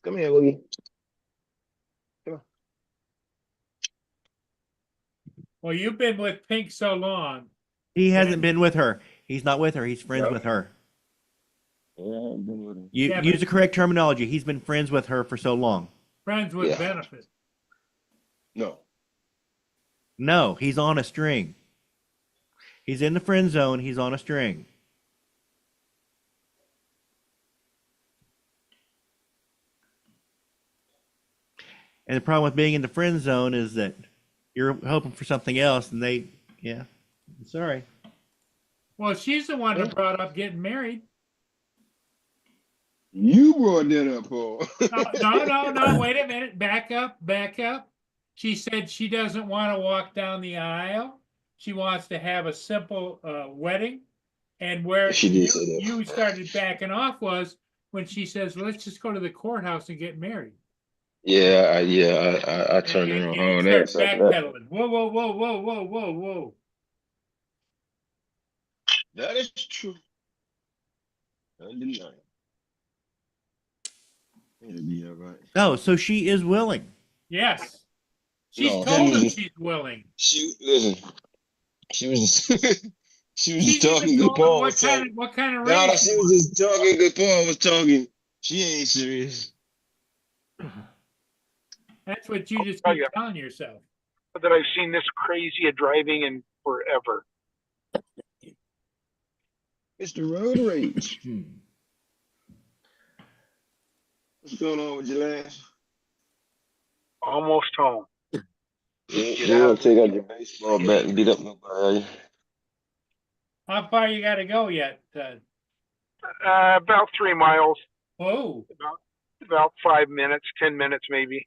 Come here, Woogie.
Well, you've been with Pink so long.
He hasn't been with her. He's not with her. He's friends
Yep.
with her.
Yeah, I've been with him.
You
Yeah,
use
but-
the correct terminology. He's been friends with her for so long.
Friends with
Yeah.
benefit.
No.
No, he's on a string. He's in the friend zone. He's on a string. And the problem with being in the friend zone is that you're hoping for something else, and yeah, sorry.
Well, she's the one that brought up getting married.
You brought that up, Paul.
No, wait a minute. Back up. She said she doesn't want to walk down the aisle. She wants to have a simple wedding. And where
She did say that.
you started backing off was when she says, well, let's just go to the courthouse and get married.
I turned
And
around.
you
Oh,
start
that's that.
backpedaling. Whoa.
That is true. Undeniable. It'll be all right.
Oh, so she is willing.
Yes. She's
No,
told
she
him
was-
she's willing.
She listen. She was just she was
She's
just talking
even
good.
told him
Paul
what
was
kind
talking.
of what kind of
No,
ring
she
she
was
wants.
just talking good. Paul was talking. She ain't serious.
That's what you just
Oh,
keep
yeah.
telling yourself.
That I've seen this crazy at driving in forever.
It's the road rage.
Hmm.
What's going on with your lads?
Almost home.
You want to take out your baseball bat and beat up nobody?
How far you got to go yet?
About 3 miles.
Whoa.
About 5 minutes, 10 minutes maybe,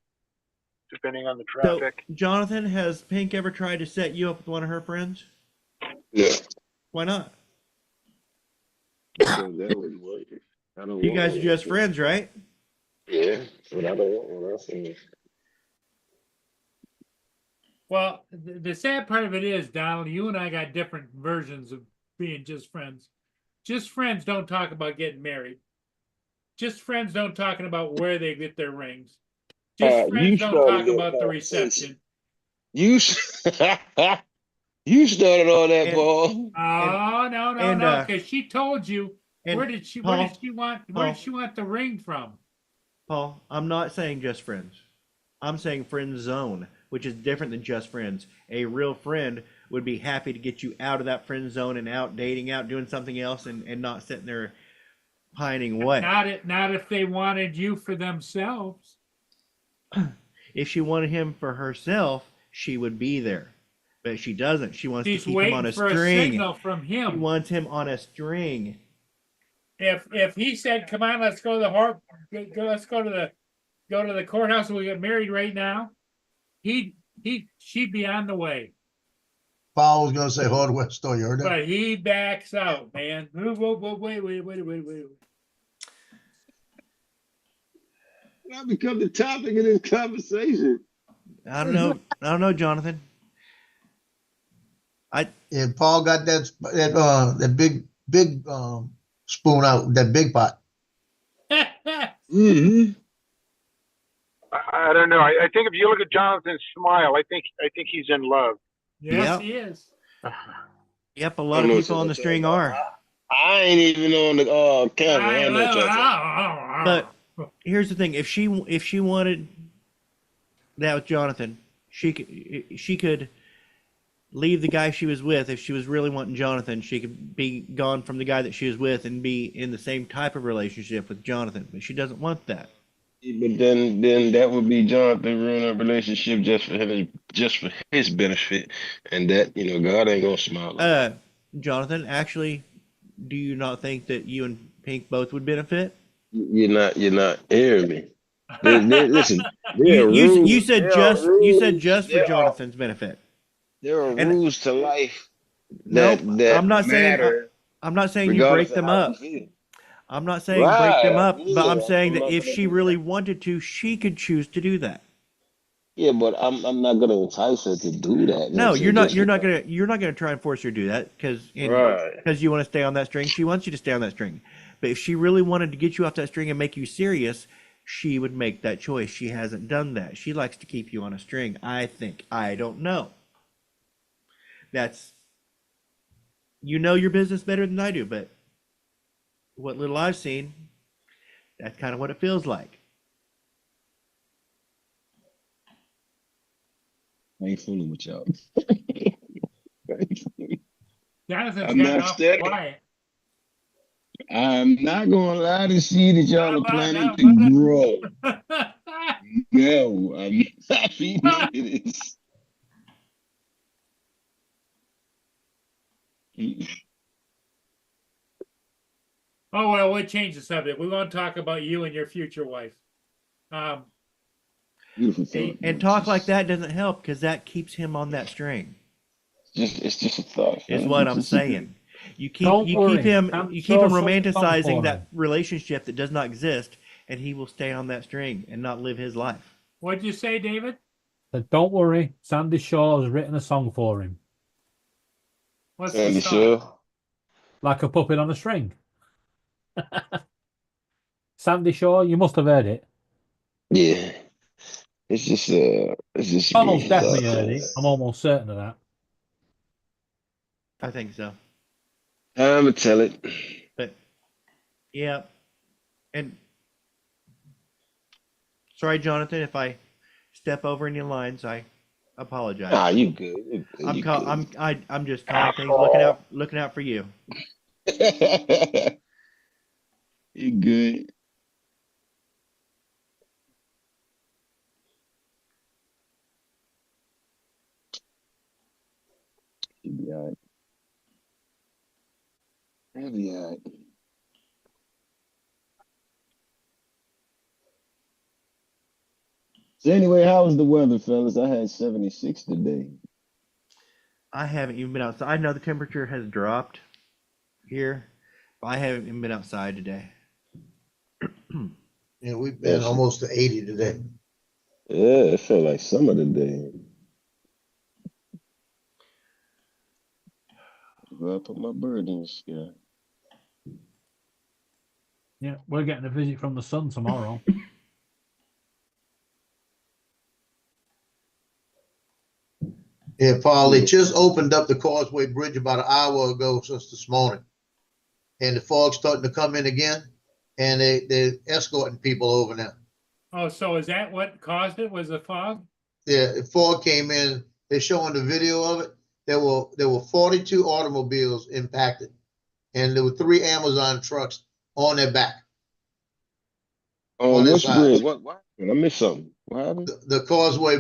depending on the
So,
traffic.
Jonathan, has Pink ever tried to set you up with one of her friends?
Yeah.
Why not?
Because that wouldn't work. I don't
You
want
guys are
one.
just friends, right?
Yeah, but I don't want one. I've seen it.
Well, the sad part of it is, Donald, you and I got different versions of being just friends. Just friends don't talk about getting married. Just friends don't talking about where they get their rings. Just
You
friends don't
started
talk
that
about the
conversation.
reception.
You you started all that,
And-
Paul.
Oh, no,
and,
because she told you.
and
Where did she
Paul-
want where
Paul.
did she want the ring from?
Paul, I'm not saying just friends. I'm saying friend zone, which is different than just friends. A real friend would be happy to get you out of that friend zone and out dating, out doing something else, and not sitting there pining away.
Not if they wanted you for themselves.
If she wanted him for herself, she would be there. But she doesn't. She wants
She's
to keep him on
waiting
a
for a
string.
signal from
She
him.
wants him on a string.
If he said, "Come on, let's go to the let's go to the courthouse and we get married right now," she'd be on the way.
Paul was gonna say hardware store, you heard that?
But he backs out, man. Wait.
That become the topic of this conversation.
I don't know. I don't know, Jonathan.
And Paul got that big spoon out, that big pot.
Mm-hmm.
I don't know. I think if you look at Jonathan's smile, I think he's in love.
Yes,
Yep.
he is.
Yep, a lot of people on the string are.
I ain't even on the camera. I don't know what y'all talking.
But here's the thing: if she wanted that with Jonathan, she could leave the guy she was with. If she was really wanting Jonathan, she could be gone from the guy that she was with and be in the same type of relationship with Jonathan. But she doesn't want that.
But then that would be Jonathan ruining a relationship just for his benefit, and that God ain't gonna smile.
Jonathan, actually, do you not think that you and Pink both would benefit?
You're not hearing me. Listen, there are
You
rules-
said
there are
just
rules-
for
there are-
Jonathan's benefit.
There are
And-
rules to life
Nope,
that
I'm not saying
matter
I'm not saying you
regardless
break
of
them
how
up.
you feel.
I'm not saying break them up,
Right,
but I'm
yeah,
saying
I'm
that
not
if
gonna
she
do
really
that.
wanted to, she could choose to do that.
Yeah, but I'm not gonna entice her to do that.
No,
That's
you're not.
just-
You're not gonna try and force her to do that because
Right.
you want to stay on that string. She wants you to stay on that string. But if she really wanted to get you off that string and make you serious, she would make that choice. She hasn't done that. She likes to keep you on a string. I think. I don't know. That's your business better than I do, but what little I've seen, that's kind of what it feels like.
I ain't fooling with y'all.
Jonathan's
I'm
gotten
not
off
steady.
quiet.
I'm not gonna lie to see that y'all are planning
No.
to grow. No, I'm not feeding into this.
Oh well, we'll change the subject. We want to talk about you and your future wife.
Beautiful thought.
And talk like that doesn't help because that keeps him on that string.
It's just a thought.
Is
man.
what
It's
I'm
just a-
saying. You keep
Don't worry,
him
I'm
you keep
sure
him
something comes
romanticizing
for
that
him.
relationship that does not exist, and he will stay on that string and not live his life.
What'd you say, David?
But don't worry, Sandy Shaw has written a song for him,
What's
Sandy
the song?
Shaw.
like a puppet on a string. Sandy Shaw, you must have heard it.
Yeah. It's just
Almost
be,
definitely heard it. I'm almost certain of that.
I think so.
I'ma tell it.
But yeah, and sorry, Jonathan, if I step over any lines, I apologize.
Ah, you good. You good.
I'm
You
call,
good.
I'm just calling things, looking out for you.
You good. You be all right. You'll be all right. So anyway, how was the weather, fellas? I had 76 today.
I haven't even been outside. I know the temperature has dropped here, but I haven't even been outside today.
Yeah, we've been almost to 80 today.
Yeah, it felt like summer today. Go put my bird in the sky.
Yeah, we're getting a visit from the sun tomorrow.
Yeah, Paul, they just opened up the Causeway Bridge about an hour ago since this morning. And the fog's starting to come in again, and they're escorting people over now.
Oh, so is that what caused it? Was the fog?
Yeah, the fog came in. They're showing the video of it. There were 42 automobiles impacted, and there were 3 Amazon trucks on their back.
Oh,
On his
which
side.
bridge? What happened? I missed something. What happened?
The Causeway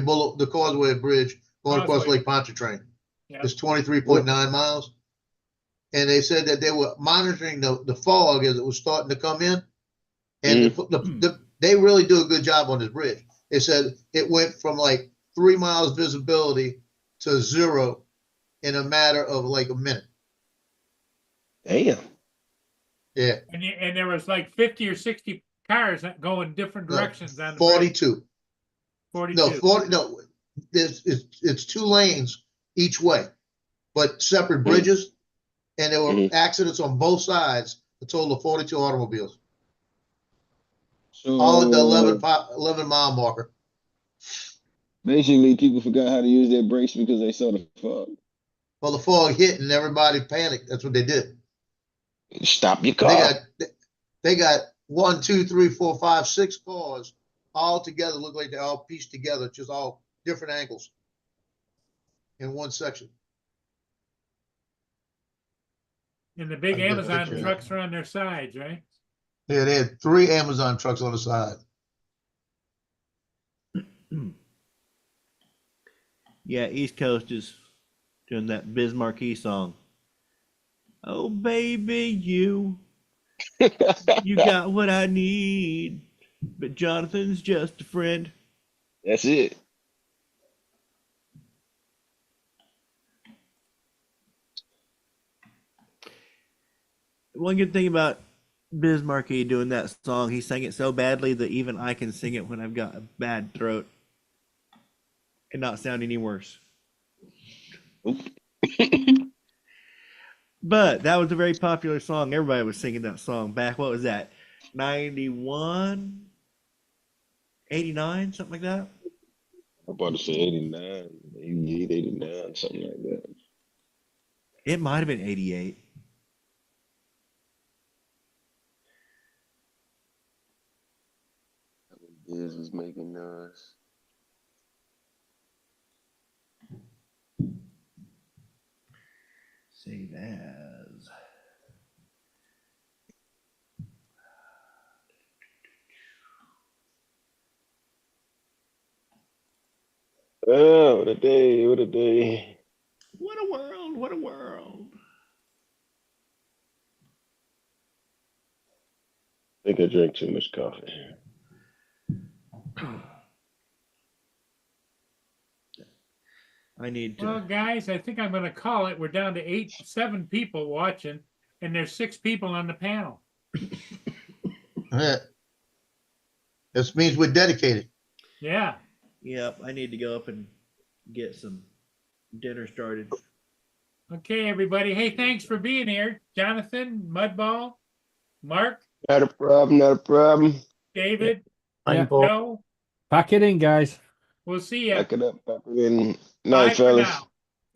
Bridge going across
Causeway.
Lake Pontchartrain.
Yeah.
It's 23.9 miles. And they said that they were monitoring the fog as it was starting to come in. And they really do a good job on this bridge. They said it went from like 3 miles visibility to 0 in a matter of like a minute.
Damn.
Yeah.
And there was like 50 or 60 cars going different directions on the
42.
bridge. 42.
No, 40. No, it's 2 lanes each way, but separate bridges. And there were accidents on both sides. A total of 42 automobiles.
So
All at the 11 mile marker.
basically, people forgot how to use their brakes because they saw the fog.
Well, the fog hit and everybody panicked. That's what they did.
Stop your car.
They got 1, 2, 3, 4, 5, 6 cars all together. Look like they're all pieced together, just all different angles in one section.
And the big
I get a
Amazon
picture of
trucks are on their sides, right?
Yeah, they had 3 Amazon trucks on the side.
Yeah, East Coast is doing that Biz Markie song. Oh baby, you got what I need, but Jonathan's just a friend.
That's it.
One good thing about Biz Markie doing that song, he sang it so badly that even I can sing it when I've got a bad throat and not sound any worse. But that was a very popular song. Everybody was singing that song back. What was that? 91, 89, something like that.
I'm about to say 89, 88, 89, something like that.
It might have been 88.
Biz was making noise.
Save as.
Oh, what a day, what a day.
What a world, what a world.
I think I drank too much coffee.
I need to.
Well, guys, I think I'm going to call it. We're down to 7 people watching, and there's 6 people on the panel.
Yeah. This means we're dedicated.
Yeah.
Yep, I need to go up and get some dinner started.
Okay, everybody. Hey, thanks for being here. Jonathan, Mudball, Mark,
Not a problem, not a problem.
David,
Yeah.
Joe,
Pack it in, guys.
We'll see ya.
Back it up. Back it in.
Bye
Night,
for
fellas.
now.